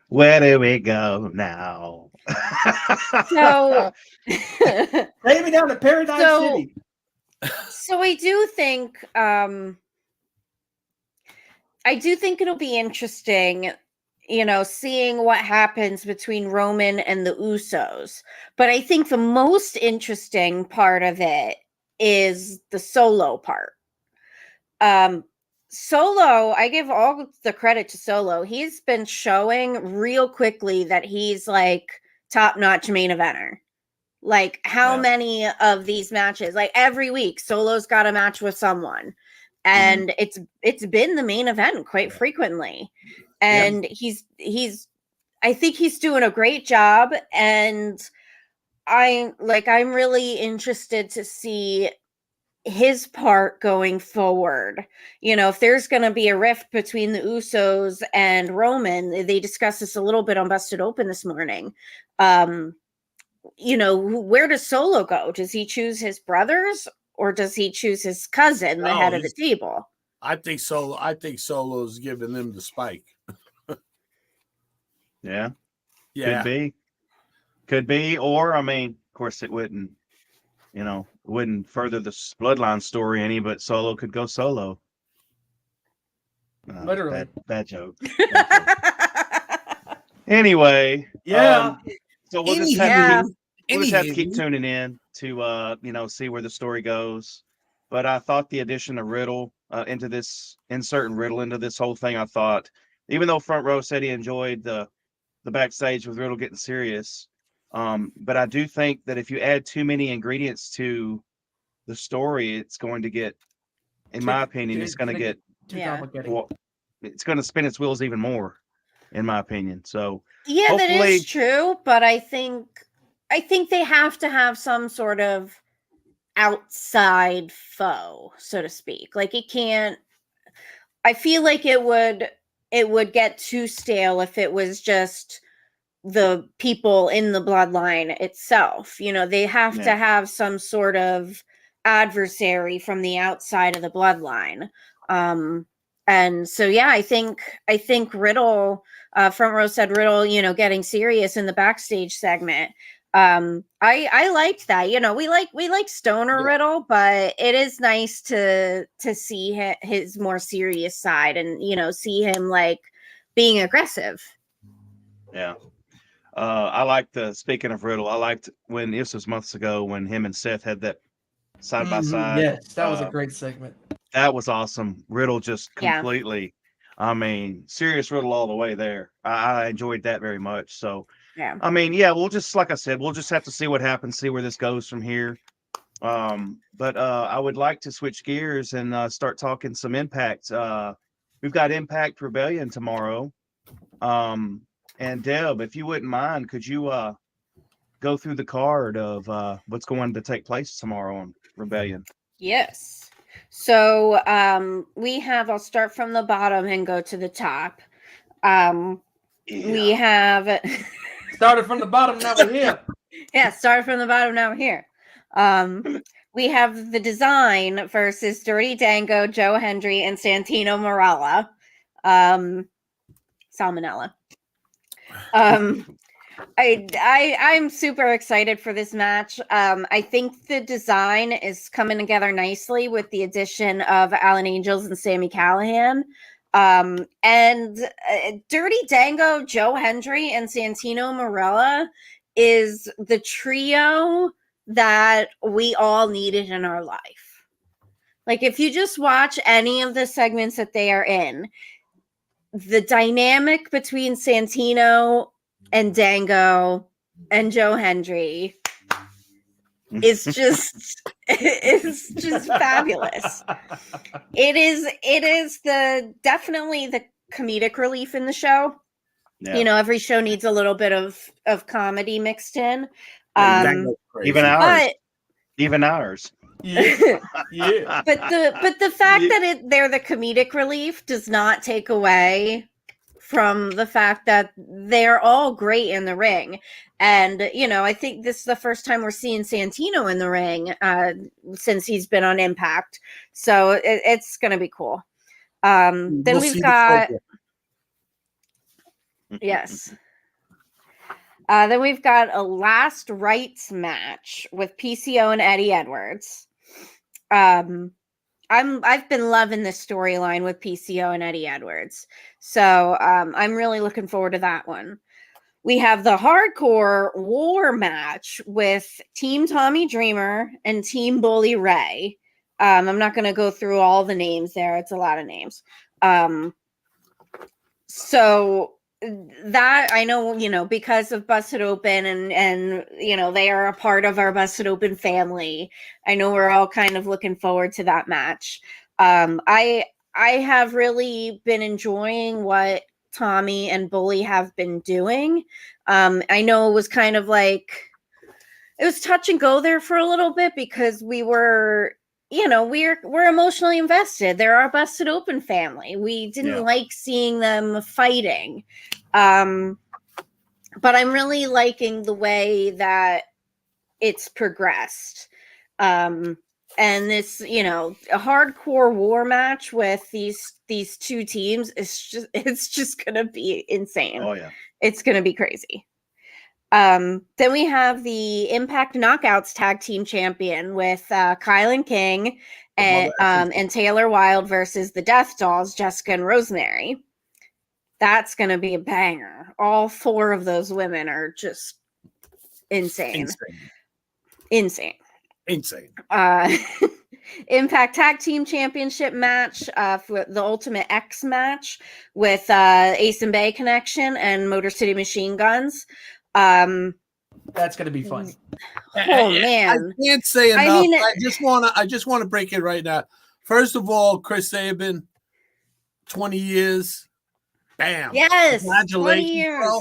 Where do we go now? So maybe down to Paradise City. So I do think it'll be interesting, seeing what happens between Roman and the Usos. But I think the most interesting part of it is the Solo part. Solo, I give all the credit to Solo. He's been showing real quickly that he's like top-notch main eventer. Like how many of these matches, like every week, Solo's got a match with someone. And it's been the main event quite frequently. And he's I think he's doing a great job. And I'm really interested to see his part going forward. You know, if there's going to be a rift between the Usos and Roman, they discussed this a little bit on Busted Open this morning. You know, where does Solo go? Does he choose his brothers or does he choose his cousin, the head of the table? I think Solo's giving them the spike. Yeah. Could be. Or, I mean, of course, it wouldn't further the bloodline story any, but Solo could go solo. Literally. Bad joke. Anyway. Yeah. So we'll just have to keep tuning in to see where the story goes. But I thought the addition of Riddle inserting Riddle into this whole thing, I thought, even though Front Row said he enjoyed the backstage with Riddle getting serious, but I do think that if you add too many ingredients to the story, it's going to get, in my opinion, it's going to get too complicated. Well, it's going to spin its wheels even more, in my opinion. So that is true, but I think they have to have some sort of outside foe, so to speak. Like it can't. I feel like it would get too stale if it was just the people in the bloodline itself. You know, they have to have some sort of adversary from the outside of the bloodline. And so, I think Riddle, Front Row said Riddle, getting serious in the backstage segment. I liked that. You know, we like Stoner Riddle, but it is nice to see his more serious side and, see him like being aggressive. Yeah. I liked speaking of Riddle, I liked when this was months ago when him and Seth had that side by side. Yes, that was a great segment. That was awesome. Riddle just completely, I mean, serious Riddle all the way there. I enjoyed that very much. So, I mean, we'll just, like I said, we'll just have to see what happens, see where this goes from here. But I would like to switch gears and start talking some Impact. We've got Impact Rebellion tomorrow. And Deb, if you wouldn't mind, could you go through the card of what's going to take place tomorrow on Rebellion? Yes. So I'll start from the bottom and go to the top. We have started from the bottom, now we're here. Started from the bottom, now we're here. We have the Design versus Dirty Dango, Joe Hendry, and Santino Marella. Salmonella. I'm super excited for this match. I think the Design is coming together nicely with the addition of Alan Angels and Sami Callihan. And Dirty Dango, Joe Hendry, and Santino Marella is the trio that we all needed in our life. Like, if you just watch any of the segments that they are in, the dynamic between Santino and Dango and Joe Hendry is just fabulous. It is definitely the comedic relief in the show. Yeah. You know, every show needs a little bit of comedy mixed in. Even ours. Yeah. But the fact that they're the comedic relief does not take away from the fact that they're all great in the ring. And, you know, I think this is the first time we're seeing Santino in the ring since he's been on Impact. So it's going to be cool. Then we've got... Yes. Then we've got a last rites match with PCO and Eddie Edwards. I've been loving this storyline with PCO and Eddie Edwards. So I'm really looking forward to that one. We have the hardcore war match with Team Tommy Dreamer and Team Bully Ray. I'm not going to go through all the names there. It's a lot of names. So that I know, because of Busted Open and they are a part of our Busted Open family. I know we're all kind of looking forward to that match. I have really been enjoying what Tommy and Bully have been doing. I know it was kind of like it was touch and go there for a little bit because we were, we're emotionally invested. They're our Busted Open family. We didn't like seeing them fighting. But I'm really liking the way that it's progressed. And this, a hardcore war match with these two teams it's just gonna be insane. Oh yeah. It's gonna be crazy. Then we have the Impact Knockouts Tag Team Champion with Kylan King and Taylor Wilde versus the Death Dolls, Jessica and Rosemary. That's going to be a banger. All 4 of those women are just insane. Impact Tag Team Championship match for the Ultimate X match with Ace and Bay Connection and Motor City Machine Guns. That's going to be fun. Oh man, I can't say enough. I just want to break it right now. First of all, Chris Sabin, 20 years. Bam. Yes. Congratulations, 20 years. bro.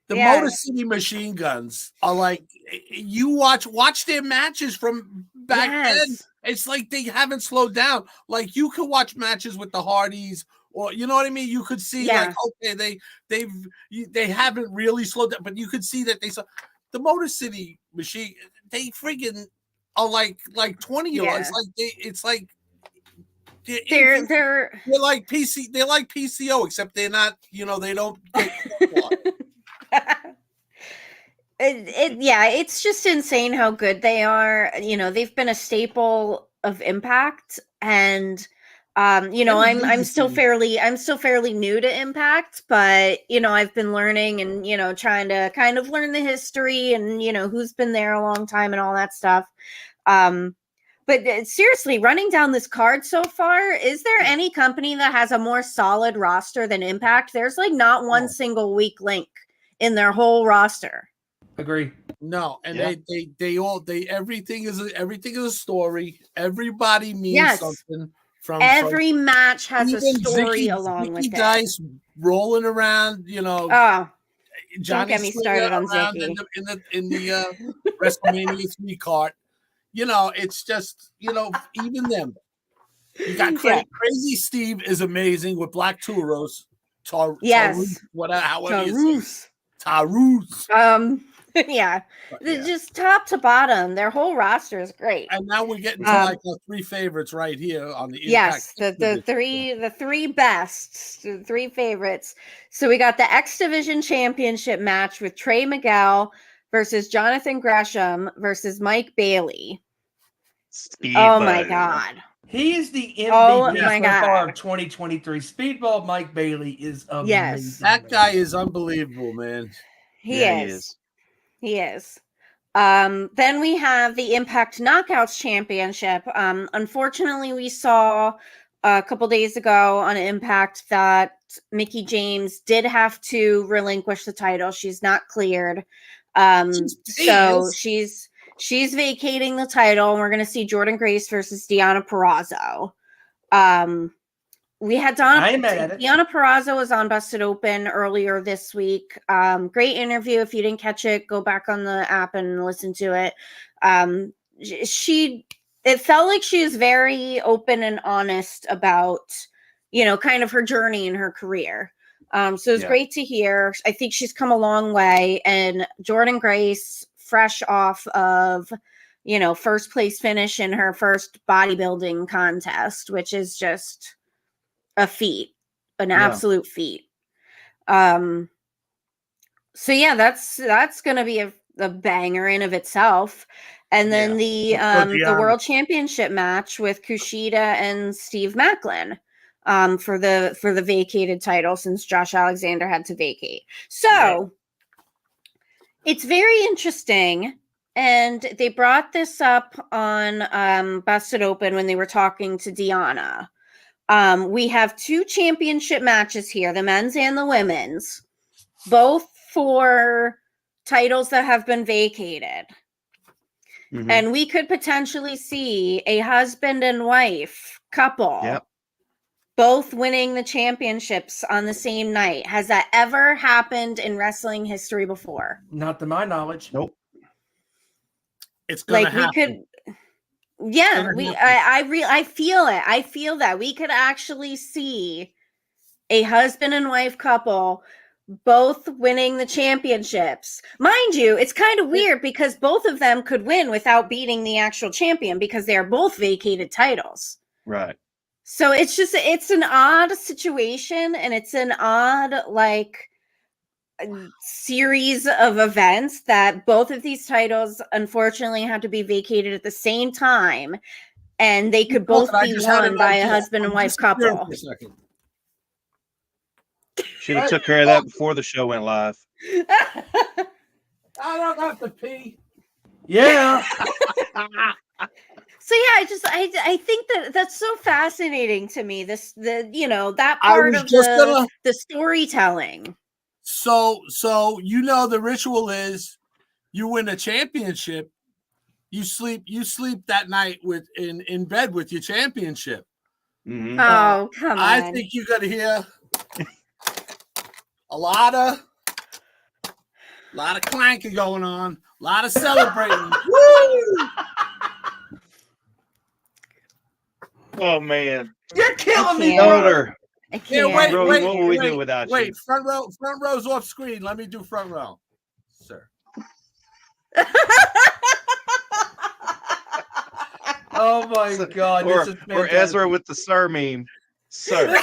The Motor City Machine Guns are like, you watch their matches from back then. It's like they haven't slowed down. Like you could watch matches with the Hardys, or you know what I mean. You could see like, okay, they haven't really slowed down, but you could see that the Motor City Machine. They friggin' are like 20-year-olds. It's like they're like PC. They're like PCO, except they're not. They don't. It's just insane how good they are. They've been a staple of Impact, and I'm still fairly new to Impact, but I've been learning and trying to kind of learn the history and who's been there a long time and all that stuff. But seriously, running down this card so far, is there any company that has a more solid roster than Impact? There's like not one single weak link in their whole roster. Agree. No, and they everything is a story. Everybody means something. From every match has a story along with it. Dice rolling around, Oh, Johnny don't get me started on Zicky in the WrestleMania 3 cart. It's just even them. You got Crazy Steve is amazing with Black Touros. Yes. Tarus. Just top to bottom, their whole roster is great. And now we're getting to like the 3 favorites right here on the Impact. The three best, the 3 favorites. So we got the X Division Championship match with Trey Miguel versus Jonathan Gresham versus Mike Bailey. My God. He is the MVP of 2023. Speedball Mike Bailey is amazing. Yes. That guy is unbelievable, man. He is. Then we have the Impact Knockouts Championship. Unfortunately, we saw a couple days ago on Impact that Mickie James did have to relinquish the title. She's not cleared. So she's vacating the title, and we're going to see Jordynne Grace versus Deonna Purrazzo. We had Deonna Purrazzo was on Busted Open earlier this week. Great interview. If you didn't catch it, go back on the app and listen to it. It felt like she was very open and honest about, kind of her journey in her career. So it was great to hear. I think she's come a long way. And Jordynne Grace, fresh off of, first place finish in her first bodybuilding contest, which is just a feat, an absolute feat. So that's going to be a banger in of itself. And then the World Championship match with Kushida and Steve Maclin for the vacated title, since Josh Alexander had to vacate. So it's very interesting And they brought this up on Busted Open when they were talking to Deanna. We have 2 championship matches here, the men's and the women's, both for titles that have been vacated. Mm-hmm. And we could potentially see a husband and wife couple both winning the championships on the same night. Has that ever happened in wrestling history before? Not to my knowledge. Nope. It's gonna happen. I feel it. I feel that we could actually see a husband and wife couple both winning the championships. Mind you, it's kind of weird because both of them could win without beating the actual champion because they're both vacated titles. Right. So it's an odd situation, and it's an odd series of events that both of these titles unfortunately had to be vacated at the same time, and they could both be won by a husband and wife couple. Should have took care of that before the show went live. I don't have to pee. Yeah. So yeah, I think that's so fascinating to me. That part of the storytelling. So the ritual is you win a championship, you sleep that night in bed with your championship. Mm-hmm. Oh, come on. I think you got to hear a lot of clanking going on, a lot of celebrating. Woo! Oh man, you're killing me, brother. I can't. Wait, what will we do without you? Wait, front row's off screen. Let me do front row, sir. Oh my God! Or Ezra with the sir meme, sir.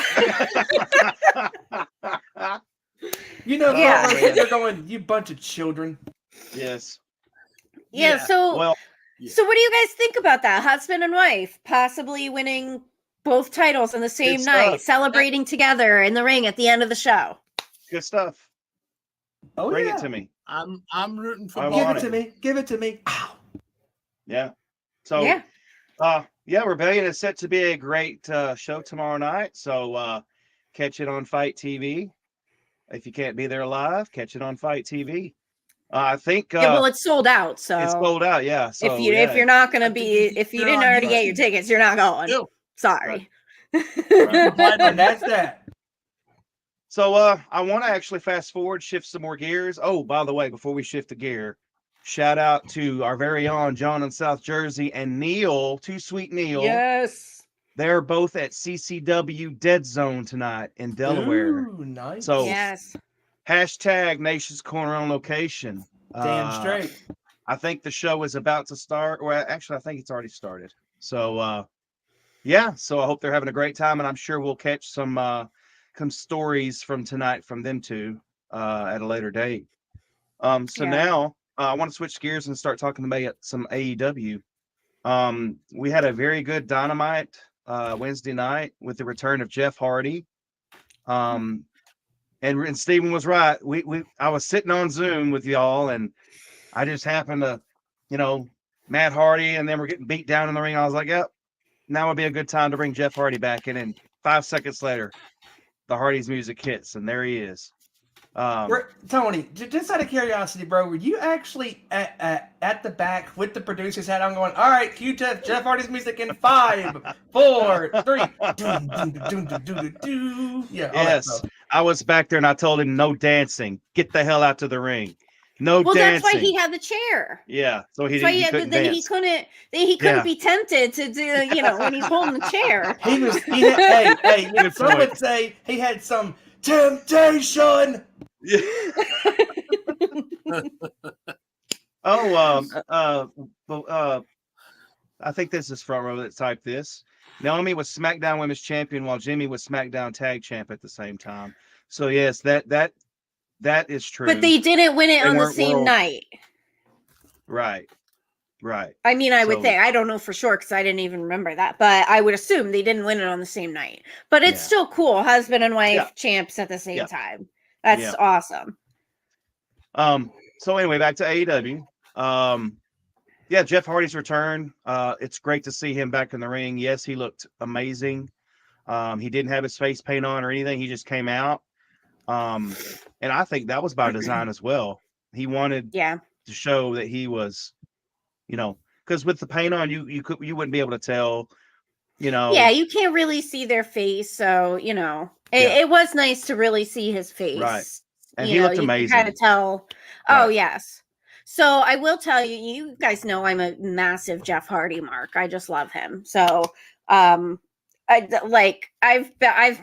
They're going, you bunch of children. Yes. Yeah. So what do you guys think about that? Husband and wife possibly winning both titles on the same night, celebrating together in the ring at the end of the show. Good stuff. Oh, Bring it to me. I'm rooting for. Give it to me. Ow. Yeah. So Rebellion is set to be a great show tomorrow night. So catch it on Fight TV. If you can't be there live, catch it on Fight TV. I think. It's sold out. So it's sold out. Yeah. So if you're not going to be, if you didn't already get your tickets, you're not going. Ew. Sorry. Right. And that's that. So I want to actually fast forward, shift some more gears. Oh, by the way, before we shift the gear, shout out to our very own John in South Jersey and Neil, Too Sweet Neil. Yes. They're both at CCW Dead Zone tonight in Delaware. Ooh, nice. So yes. #, Nation's Corner on location. Damn straight. I think the show is about to start. Well, actually, I think it's already started. So, so I hope they're having a great time, and I'm sure we'll catch some stories from tonight from them two at a later date. Now I want to switch gears and start talking about some AEW. We had a very good Dynamite Wednesday night with the return of Jeff Hardy. And Steven was right. I was sitting on Zoom with y'all, and I just happened to, Matt Hardy, and then we're getting beat down in the ring. I was like, yep, now would be a good time to bring Jeff Hardy back in. And 5 seconds later, the Hardy's music hits, and there he is. Tony, just out of curiosity, bro, were you actually at the back with the producer's hat on going, all right, cue Jeff Hardy's music in 5, 4, 3. Yeah. Yes, I was back there and I told him no dancing. Get the hell out to the ring. No dancing. Well, that's why he had the chair. Yeah, so he couldn't dance. He couldn't be tempted to do, when he's holding the chair. Some would say he had some temptation. Yeah. I think this is front row that typed this. Naomi was SmackDown Women's Champion while Jimmy was SmackDown Tag Champ at the same time. So yes, that is true. But they didn't win it on the same night. Right. I mean, I would think. I don't know for sure because I didn't even remember that. But I would assume they didn't win it on the same night. But it's still cool. Husband and wife champs at the same time. That's awesome. So anyway, back to AEW. Yeah, Jeff Hardy's return. It's great to see him back in the ring. Yes, he looked amazing. He didn't have his face paint on or anything. He just came out. And I think that was by design as well. He wanted to show that he was, because with the paint on, you wouldn't be able to tell, Yeah, you can't really see their face, so it was nice to really see his face. Right. And he looked amazing. You can kind of tell. Right. Oh, yes. So I will tell you, you guys know I'm a massive Jeff Hardy mark. I just love him. So I've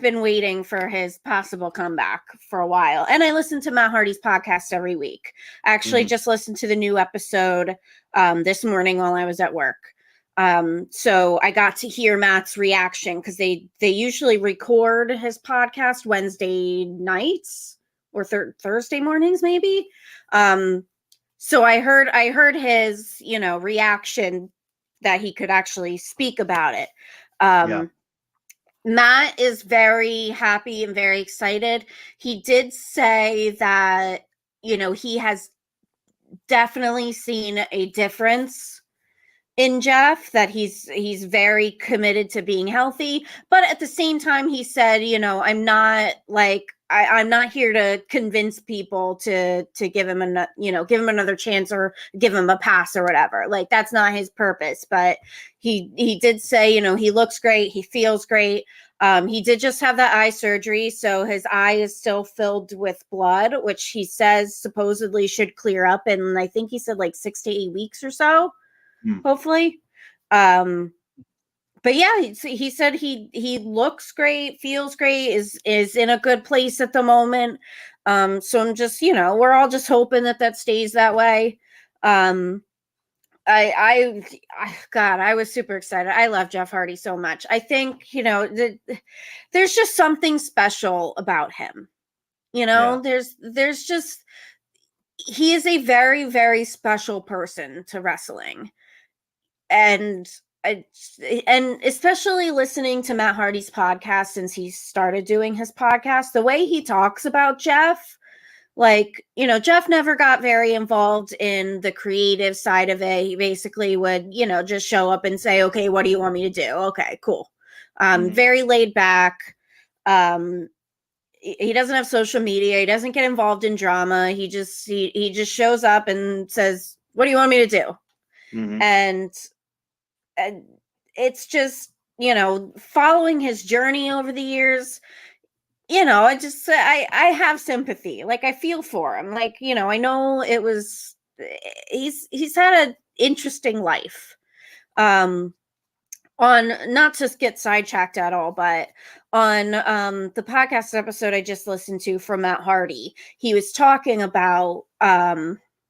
been waiting for his possible comeback for a while. And I listen to Matt Hardy's podcast every week. I actually just listened to the new episode this morning while I was at work. So I got to hear Matt's reaction because they usually record his podcast Wednesday nights or Thursday mornings, maybe. So I heard his, reaction that he could actually speak about it. Matt is very happy and very excited. He did say that, he has definitely seen a difference in Jeff, that he's very committed to being healthy. But at the same time, he said, I'm not I'm not here to convince people to give him another chance or give him a pass or whatever. Like, that's not his purpose. But he did say, he looks great. He feels great. He did just have that eye surgery, so his eye is still filled with blood, which he says supposedly should clear up in, I think he said 6 to 8 weeks or so, hopefully. But yeah, he said he looks great, feels great, is in a good place at the moment. So I'm just, we're all just hoping that stays that way. God, I was super excited. I love Jeff Hardy so much. I think, there's just something special about him. There's just, he is a very, very special person to wrestling. And especially listening to Matt Hardy's podcast since he started doing his podcast, the way he talks about Jeff, Jeff never got very involved in the creative side of it. He basically would, just show up and say, okay, what do you want me to do? Okay, cool. Very laid back. He doesn't have social media. He doesn't get involved in drama. He just shows up and says, what do you want me to do? And it's just, following his journey over the years, I have sympathy. I feel for him. I know it was, he's had an interesting life. On, not to get sidetracked at all, but on the podcast episode I just listened to from Matt Hardy, he was talking about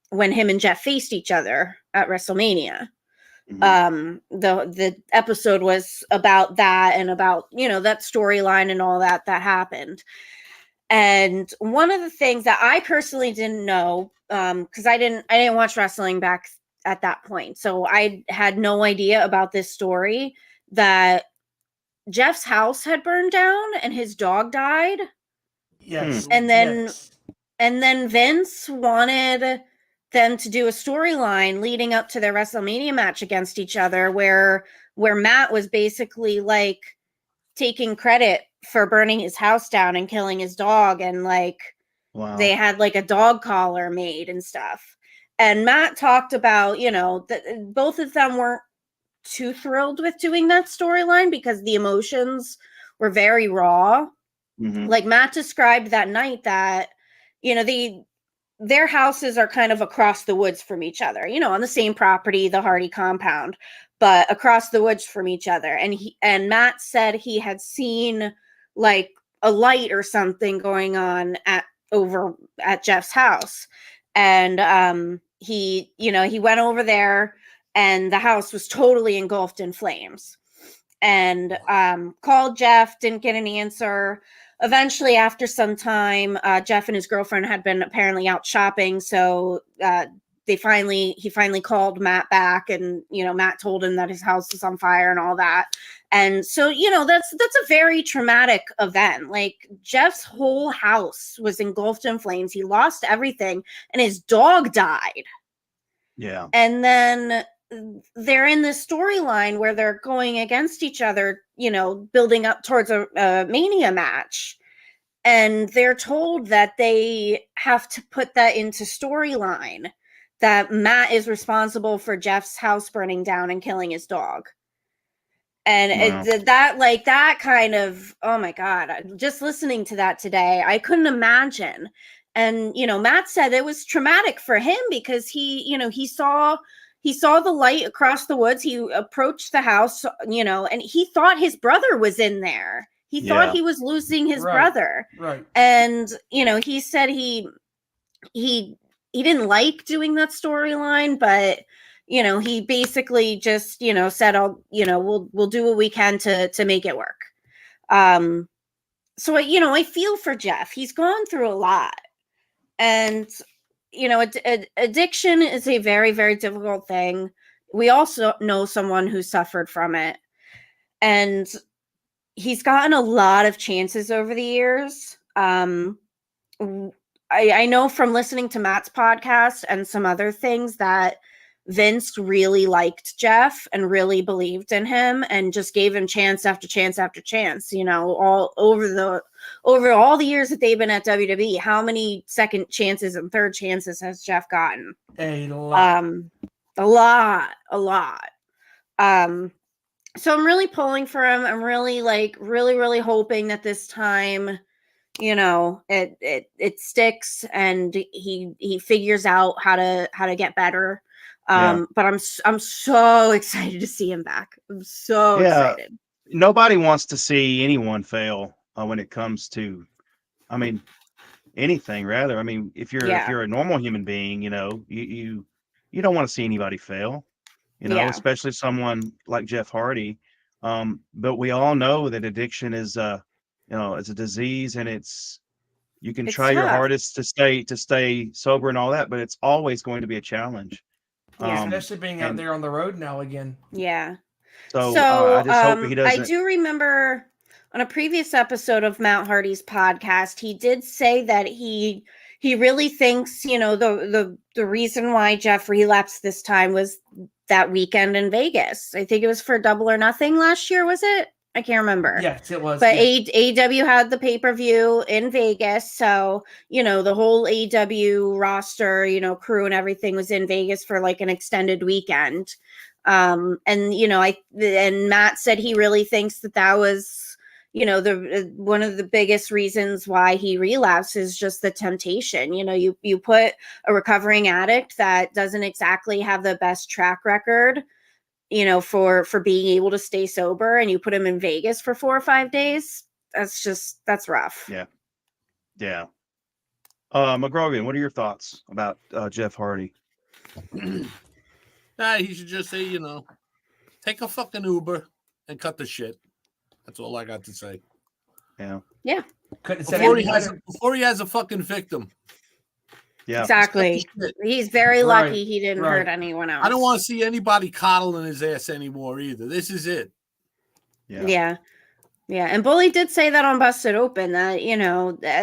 when him and Jeff faced each other at WrestleMania. The episode was about that and about, that storyline and all that happened. And one of the things that I personally didn't know, because I didn't watch wrestling back at that point, so I had no idea about this story, that Jeff's house had burned down and his dog died. Yes. And then Vince wanted them to do a storyline leading up to their WrestleMania match against each other, where Matt was basically taking credit for burning his house down and killing his dog, and wow. They had a dog collar made and stuff. And Matt talked about, that both of them weren't too thrilled with doing that storyline because the emotions were very raw. Matt described that night that, their houses are kind of across the woods from each other, on the same property, the Hardy compound, but across the woods from each other. And Matt said he had seen a light or something going on over at Jeff's house. And he went over there and the house was totally engulfed in flames, and called Jeff, didn't get an answer. Eventually, after some time, Jeff and his girlfriend had been apparently out shopping. So he finally called Matt back, and, Matt told him that his house was on fire and all that. And so, that's a very traumatic event. Jeff's whole house was engulfed in flames. He lost everything and his dog died. Yeah. And then they're in this storyline where they're going against each other, building up towards a Mania match. And they're told that they have to put that into storyline, that Matt is responsible for Jeff's house burning down and killing his dog. And that kind of, oh my God, just listening to that today, I couldn't imagine. And, Matt said it was traumatic for him because he saw the light across the woods. He approached the house, and he thought his brother was in there. He thought he was losing his brother. Right. And, he said he didn't like doing that storyline, but he basically just, said, we'll do what we can to make it work. So, I feel for Jeff. He's gone through a lot. And, addiction is a very, very difficult thing. We also know someone who suffered from it. And he's gotten a lot of chances over the years. I know from listening to Matt's podcast and some other things that Vince really liked Jeff and really believed in him and just gave him chance after chance after chance, all over all the years that they've been at WWE. How many second chances and third chances has Jeff gotten? A lot. A lot. So I'm really pulling for him. I'm really really hoping that this time, it sticks and he figures out how to get better. But I'm so excited to see him back. I'm so excited. Nobody wants to see anyone fail when it comes to, anything rather. If you're a normal human being, you don't want to see anybody fail, especially someone like Jeff Hardy. But we all know that addiction is it's a disease, and you can try your hardest to stay sober and all that, but it's always going to be a challenge. Especially being out there on the road now again. Yeah. So I just hope he doesn't. I do remember on a previous episode of Matt Hardy's podcast, he did say that he really thinks, the reason why Jeff relapsed this time was that weekend in Vegas. I think it was for Double or Nothing last year, was it? I can't remember. Yes, it was. But AEW had the pay-per-view in Vegas. So, the whole AEW roster, crew and everything was in Vegas for like an extended weekend. And Matt said he really thinks that was, one of the biggest reasons why he relapsed is just the temptation. You put a recovering addict that doesn't exactly have the best track record, for being able to stay sober, and you put him in Vegas for 4 or 5 days. That's rough. Yeah. Mongrovian, what are your thoughts about Jeff Hardy? He should just say, take a fucking Uber and cut the shit. That's all I got to say. Yeah. Before he has a fucking victim. Yeah, exactly. He's very lucky he didn't hurt anyone else. I don't want to see anybody coddling his ass anymore either. This is it. Yeah. And Bully did say that on Busted Open that,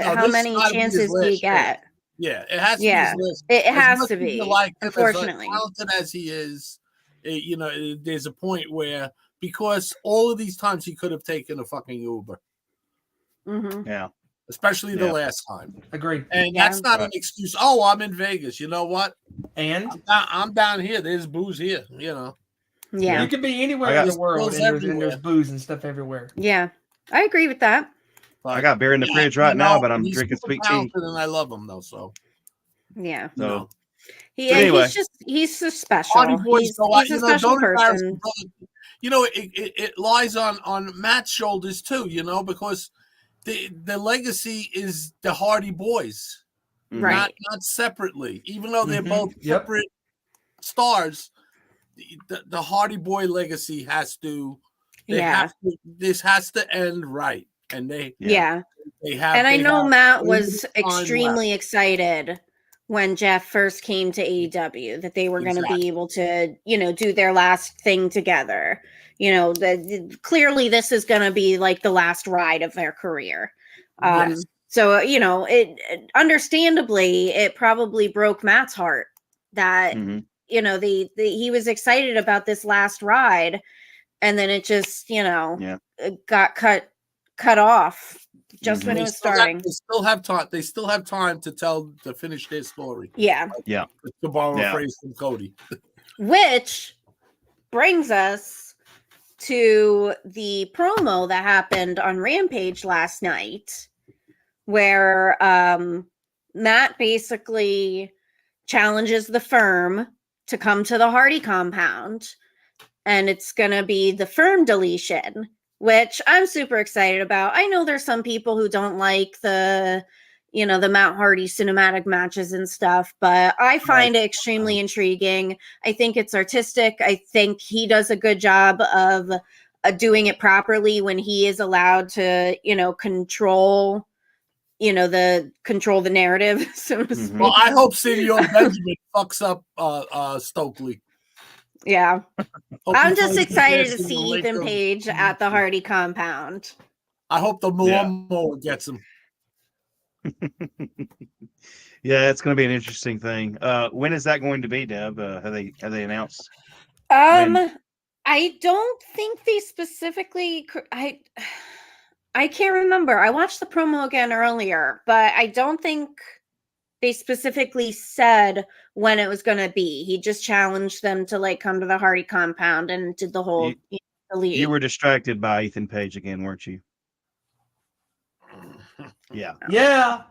how many chances do you get? Yeah, it has to be. It has to be. Unfortunately, as talented as he is, there's a point where, because all of these times he could have taken a fucking Uber. Mm-hmm. Yeah. Especially the last time. Agreed. And that's not an excuse. Oh, I'm in Vegas. You know what? And I'm down here. There's booze here, Yeah. You could be anywhere in the world and there's booze and stuff everywhere. Yeah. I agree with that. But I got beer in the fridge right now, but I'm drinking sweet tea. And I love him though, so. Yeah. So anyway. He's just special. He's a special person. It lies on Matt's shoulders too, because the legacy is the Hardy Boys, right? Not separately, even though they're both separate stars. The Hardy Boy legacy has to. This has to end right, and they have. And I know Matt was extremely excited when Jeff first came to AEW that they were going to be able to, do their last thing together. Clearly this is going to be like the last ride of their career. So, it understandably, it probably broke Matt's heart that, he was excited about this last ride, and then it just, got cut off just when it was starting. They still have time. They still have time to finish their story. Yeah. Yeah. To borrow a phrase from Cody. Which brings us to the promo that happened on Rampage last night, where Matt basically challenges the Firm to come to the Hardy compound, and it's going to be the Firm deletion, which I'm super excited about. I know there's some people who don't like the Matt Hardy cinematic matches and stuff, but I find it extremely intriguing. I think it's artistic. I think he does a good job of doing it properly when he is allowed to, control the narrative, so to speak. Well, I hope Senor Benjamin fucks up Stokely. Yeah. I'm just excited to see Ethan Page at the Hardy compound. I hope the lawnmower gets him. Yeah, it's going to be an interesting thing. When is that going to be, Deb? Have they announced? I don't think they specifically. I can't remember. I watched the promo again earlier, but I don't think they specifically said when it was going to be. He just challenged them to come to the Hardy compound and did the whole delete. You were distracted by Ethan Page again, weren't you? Yeah. Yeah.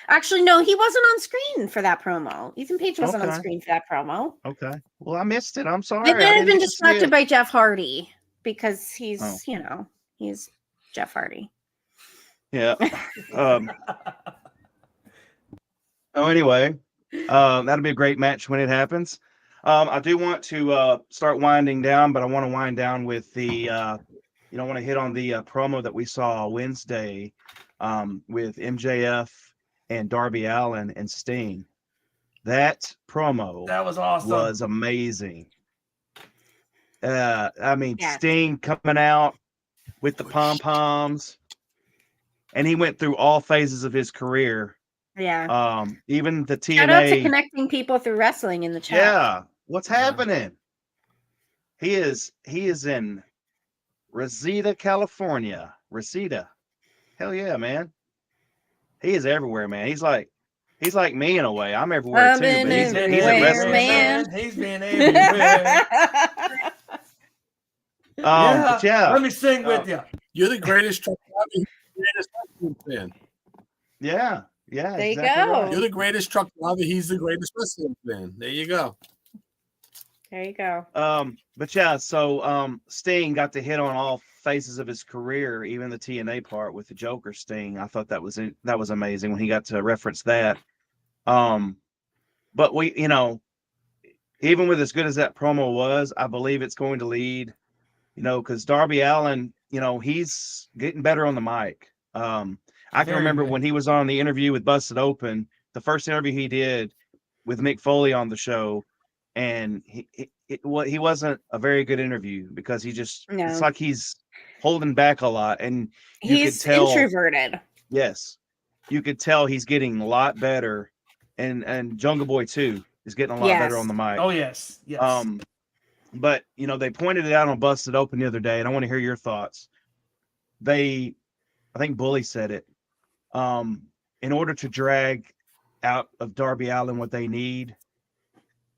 Actually, no, he wasn't on screen for that promo. Ethan Page wasn't on screen for that promo. Okay. Well, I missed it. I'm sorry. They may have been distracted by Jeff Hardy because he's, he's Jeff Hardy. Yeah. Anyway, that'll be a great match when it happens. I do want to start winding down, but I want to wind down with the, I want to hit on the promo that we saw Wednesday with MJF and Darby Allin and Sting. That promo was awesome. Was amazing. Sting coming out with the pom-poms, and he went through all phases of his career. Yeah. Even the TNA. Shout out to connecting people through wrestling in the chat. Yeah. What's happening? He is in Reseda, California. Reseda. Hell yeah, man. He is everywhere, man. He's like me in a way. I'm everywhere too. But he's a wrestler, man. He's been everywhere. Let me sing with you. You're the greatest truck driver, fan. Yeah. There you go. Right. You're the greatest truck driver. He's the greatest wrestling fan. There you go. There you go. But yeah, so Sting got to hit on all phases of his career, even the TNA part with the Joker Sting. I thought that was amazing when he got to reference that. But we, even with as good as that promo was, I believe it's going to lead, because Darby Allin, he's getting better on the mic. I can remember when he was on the interview with Busted Open, the first interview he did with Mick Foley on the show, and he wasn't a very good interview because it's like he's holding back a lot, and he's introverted. Yes, you could tell he's getting a lot better, and Jungle Boy too is getting a lot better on the mic. Oh yes. But they pointed it out on Busted Open the other day, and I want to hear your thoughts. I think Bully said it. In order to drag out of Darby Allin what they need,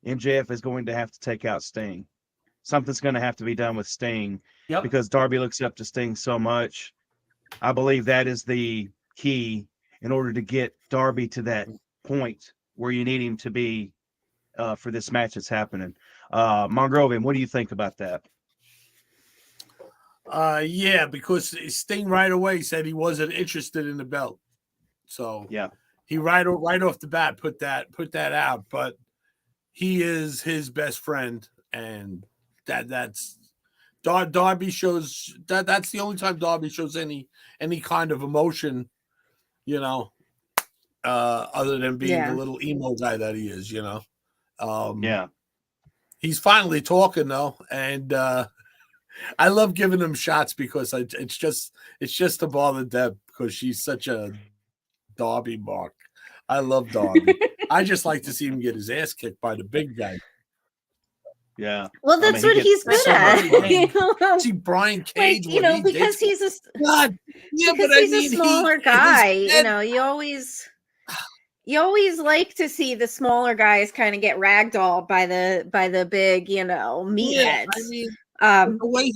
MJF is going to have to take out Sting. Something's going to have to be done with Sting because Darby looks up to Sting so much. I believe that is the key in order to get Darby to that point where you need him to be for this match that's happening. Mongrovian, what do you think about that? Yeah, because Sting right away said he wasn't interested in the belt. So he right off the bat put that out. But he is his best friend, and that's Darby shows that's the only time Darby shows any kind of emotion, other than being the little emo guy that he is, He's finally talking though, and I love giving him shots because it's just to bother Deb because she's such a Darby mark. I love Darby. I just like to see him get his ass kicked by the big guy. Yeah. Well, that's what he's good at. See Brian Cage, like, because he's a smaller guy. You always like to see the smaller guys kind of get ragdolled by the big, meatheads. I mean, the way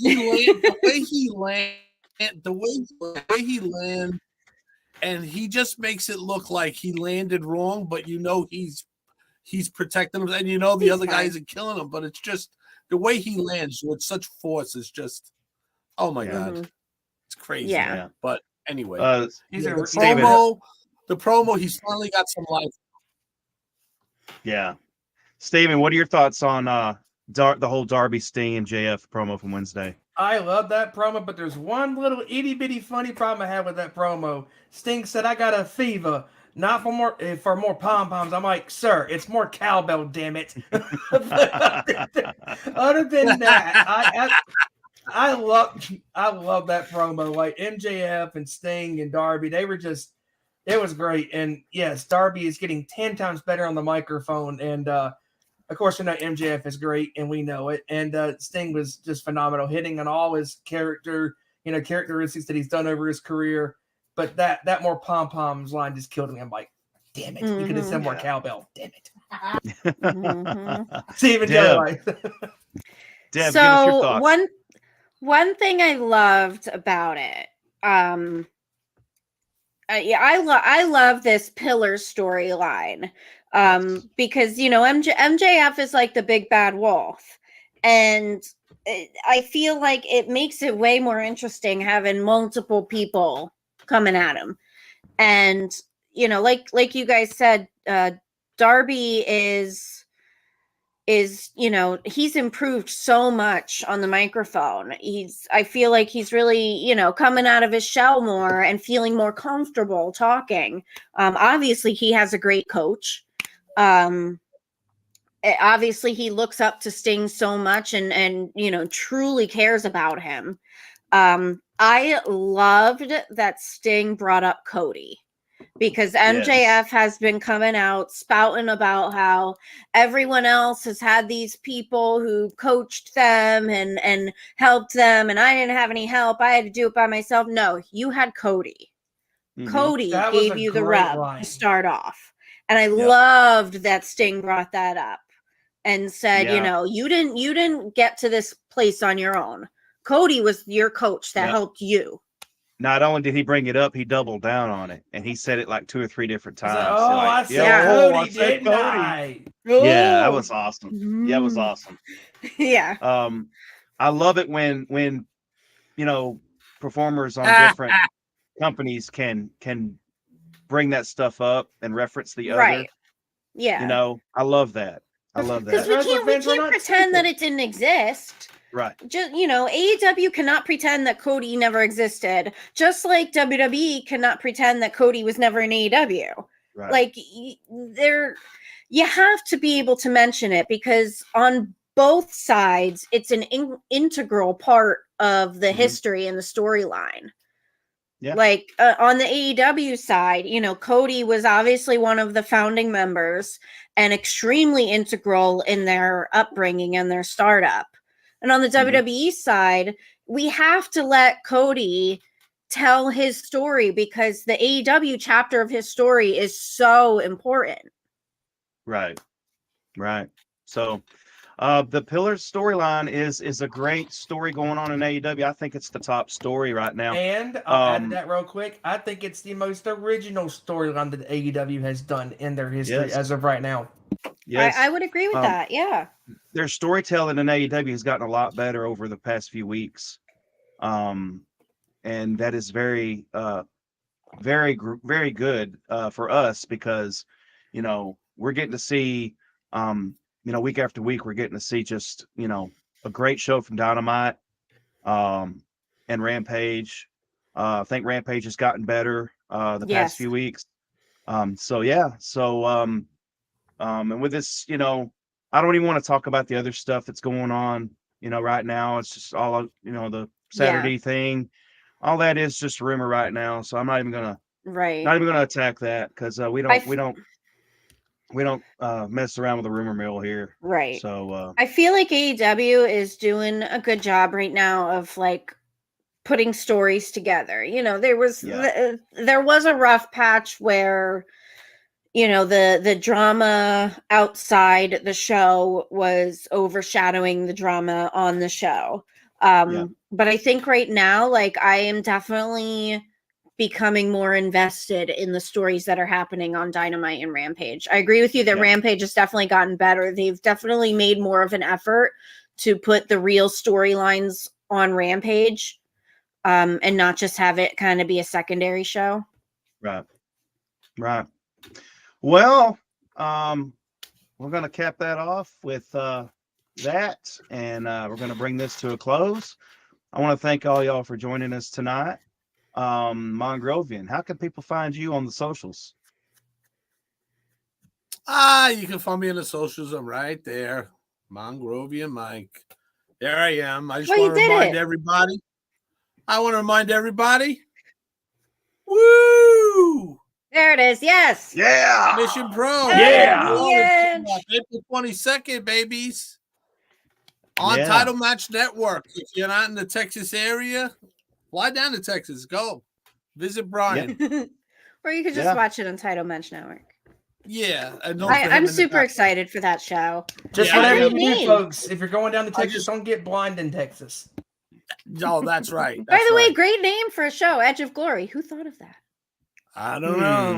he lands, and he just makes it look like he landed wrong, but he's protecting him, and the other guy isn't killing him, but it's just the way he lands with such force is just, oh my God, it's crazy. Yeah. But anyway, the promo, he's finally got some life. Yeah. Steven, what are your thoughts on the whole Darby, Sting, and JF promo from Wednesday? I love that promo, but there's one little itty bitty funny problem I had with that promo. Sting said, "I got a fever, not for more pom poms." I'm like, "Sir, it's more cowbell, damn it." Other than that, I love that promo. Like MJF and Sting and Darby, it was great. And yes, Darby is getting 10 times better on the microphone, and of course, MJF is great, and we know it. And Sting was just phenomenal, hitting on all his characteristics that he's done over his career. But that more pom-poms line just killed me. I'm like, damn it. You could have said more cowbell. Damn it. Steven, Deb, give us your thoughts. One thing I loved about it, I love this pillar storyline. Because MJF is like the big bad wolf, and I feel like it makes it way more interesting having multiple people coming at him. And like you guys said, Darby is he's improved so much on the microphone. I feel like he's really coming out of his shell more and feeling more comfortable talking. Obviously he has a great coach. Obviously he looks up to Sting so much and truly cares about him. I loved that Sting brought up Cody, because MJF has been coming out spouting about how everyone else has had these people who coached them and helped them, and I didn't have any help. I had to do it by myself. No, you had Cody. Cody gave you the rub to start off. And I loved that Sting brought that up and said, you didn't get to this place on your own. Cody was your coach that helped you. Not only did he bring it up, he doubled down on it, and he said it like 2 or 3 different times. I said Cody, didn't I? Yeah, that was awesome. Yeah, it was awesome. Yeah. I love it when performers on different companies can bring that stuff up and reference the other. Right. Yeah. I love that. Because we can't pretend that it didn't exist. Right. Just AEW cannot pretend that Cody never existed. Just like WWE cannot pretend that Cody was never in AEW. Right. Like you have to be able to mention it, because on both sides, it's an integral part of the history and the storyline. Yeah. Like on the AEW side, Cody was obviously one of the founding members and extremely integral in their upbringing and their startup. And on the WWE side, we have to let Cody tell his story, because the AEW chapter of his story is so important. Right. So the Pillar storyline is a great story going on in AEW. I think it's the top story right now. And I'll add that real quick. I think it's the most original storyline that AEW has done in their history as of right now. Yes. I would agree with that. Yeah. Their storytelling in AEW has gotten a lot better over the past few weeks. And that is very, very, very good for us, because, we're getting to see, week after week, we're getting to see just, a great show from Dynamite and Rampage. I think Rampage has gotten better the past few weeks. And with this, I don't even want to talk about the other stuff that's going on, right now. It's just all, the Saturday thing. All that is just rumor right now. So I'm not even gonna attack that, because we don't we don't mess around with the rumor mill here. Right. So I feel like AEW is doing a good job right now of like putting stories together. You know, there was a rough patch where, you know, the drama outside the show was overshadowing the drama on the show. But I think right now, like, I am definitely becoming more invested in the stories that are happening on Dynamite and Rampage. I agree with you that Rampage has definitely gotten better. They've definitely made more of an effort to put the real storylines on Rampage, and not just have it kind of be a secondary show. Right. Well, we're going to cap that off with that, and we're going to bring this to a close. I want to thank all y'all for joining us tonight. Mongrovian, how can people find you on the socials? You can find me on the socials. I'm right there. Mongrovian Mike. There I am. I just want to remind everybody. Woo! There it is. Yes. Yeah. Mission Pro. Yeah. April 22nd, babies. On Title Match Network. If you're not in the Texas area, fly down to Texas. Go. Visit Brian. Or you could just watch it on Title Match Network. Yeah. I'm super excited for that show. Just whatever you do, folks. If you're going down to Texas, don't get blind in Texas. No, that's right. By the way, great name for a show, Edge of Glory. Who thought of that? I don't know.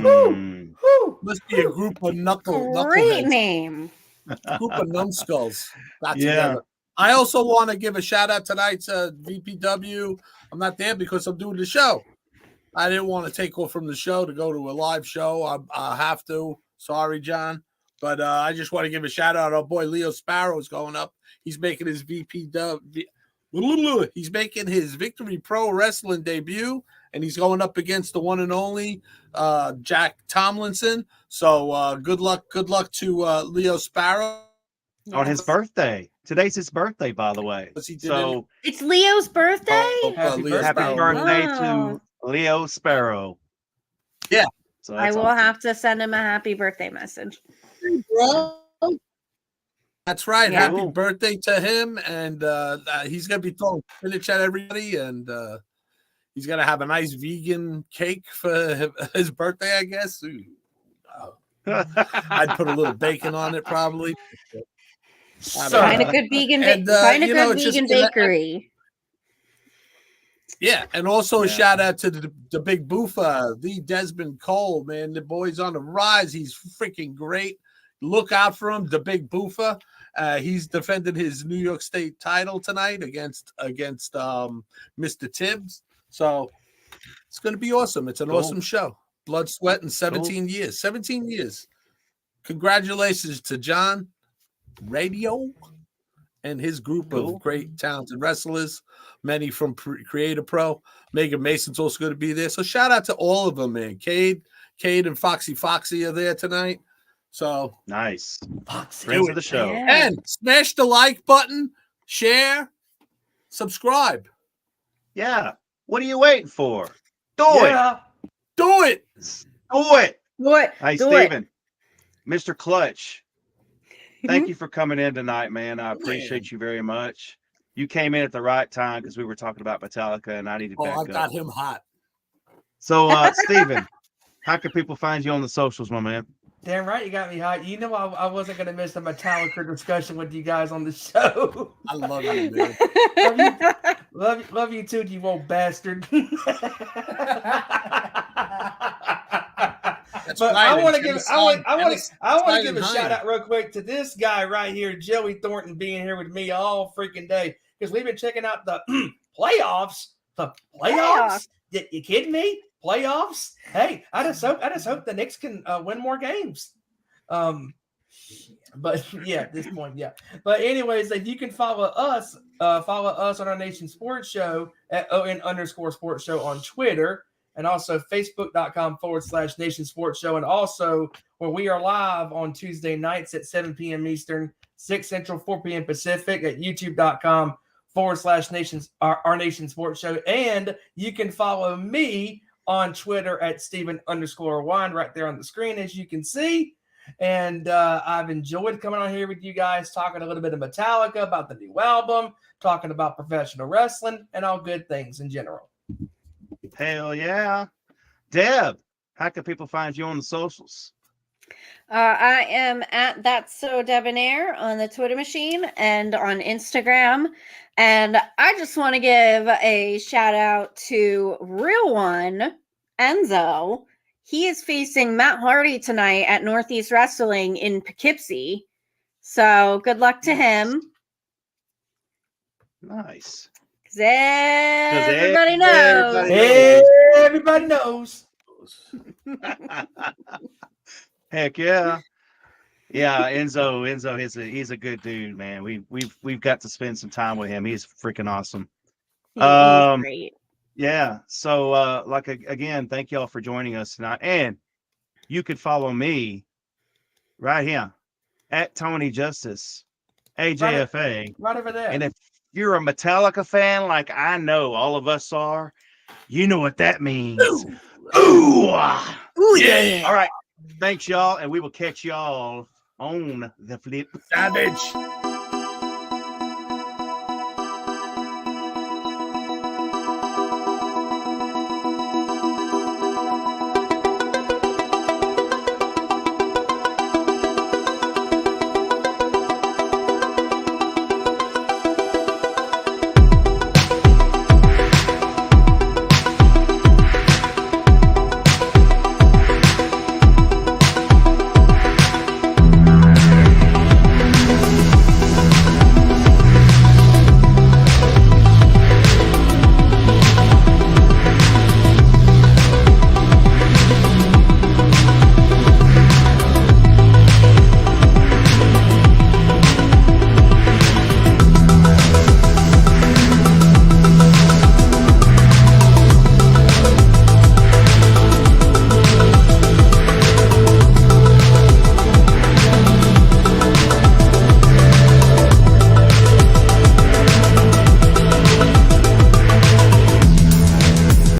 Must be a group of knuckleheads. Great name. A group of numbskulls. Together. I also want to give a shout out tonight to VPW. I'm not there because I'm doing the show. I didn't want to take off from the show to go to a live show. I have to. Sorry, John. But I just want to give a shout out. Our boy Leo Sparrow is going up. He's making his He's making his Victory Pro Wrestling debut, and he's going up against the one and only Jack Tomlinson. So good luck to Leo Sparrow. On his birthday. Today's his birthday, by the way. So it's Leo's birthday? Happy birthday to Leo Sparrow. Yeah. So I will have to send him a happy birthday message. That's right. Yeah. Happy birthday to him. And he's going to be throwing spinach at everybody. And he's going to have a nice vegan cake for his birthday, I guess. I'd put a little bacon on it, probably. Find a good vegan vegan bakery. Yeah, and also a shout out to the big boofa, the Desmond Cole, man. The boy's on the rise. He's freaking great. Look out for him, the big boofa. He's defended his New York State title tonight against Mr. Tibbs. So it's going to be awesome. It's an awesome show. Blood, sweat, and 17 years. 17 years. Congratulations to John Radio and his group of great talented wrestlers, many from Creator Pro. Megan Mason's also going to be there. So shout out to all of them, man. Cade and Foxy are there tonight. So nice. Friends of the show. Yeah. And smash the like button, share, subscribe. Yeah. What are you waiting for? Do it. Do it. Do it. Do it. Hey, Steven. Mr. Clutch. Thank you for coming in tonight, man. I appreciate you very much. You came in at the right time because we were talking about Metallica, and I needed back up. I got him hot. So, Steven, how can people find you on the socials, my man? Damn right, you got me hot. You know I wasn't going to miss a Metallica discussion with you guys on the show. I love you, man. love you too, you old bastard. But I want to give a shout out real quick to this guy right here, Joey Thornton, being here with me all freaking day because we've been checking out the playoffs. The playoffs? You kidding me? Playoffs? Hey, I just hope the Knicks can win more games. But yeah, at this point, yeah. But anyways, if you can follow us on our Nation Sports Show at ON_Sports Show on Twitter. And also Facebook.com/Nation Sports Show. And also where we are live on Tuesday nights at 7 p.m. Eastern, 6 Central, 4 p.m. Pacific at YouTube.com/Nation our Nation Sports Show. And you can follow me on Twitter at Steven_Wine right there on the screen, as you can see. And I've enjoyed coming on here with you guys, talking a little bit of Metallica, about the new album, talking about professional wrestling, and all good things in general. Hell yeah. Deb, how can people find you on the socials? I am at That's So Debonair on the Twitter machine and on Instagram. And I just want to give a shout out to Real One, Enzo. He is facing Matt Hardy tonight at Northeast Wrestling in Poughkeepsie. So good luck to him. Nice. Because everybody knows. Everybody knows. Heck yeah. Yeah, Enzo, he's a good dude, man. We've got to spend some time with him. He's freaking awesome. He's great. Yeah. So again, thank y'all for joining us tonight. And you could follow me right here at Tony Justice, AJFA. Right over there. And if you're a Metallica fan like I know all of us are, you know what that means. Ooh yeah. All right. Thanks, y'all, and we will catch y'all on the flip. Savage.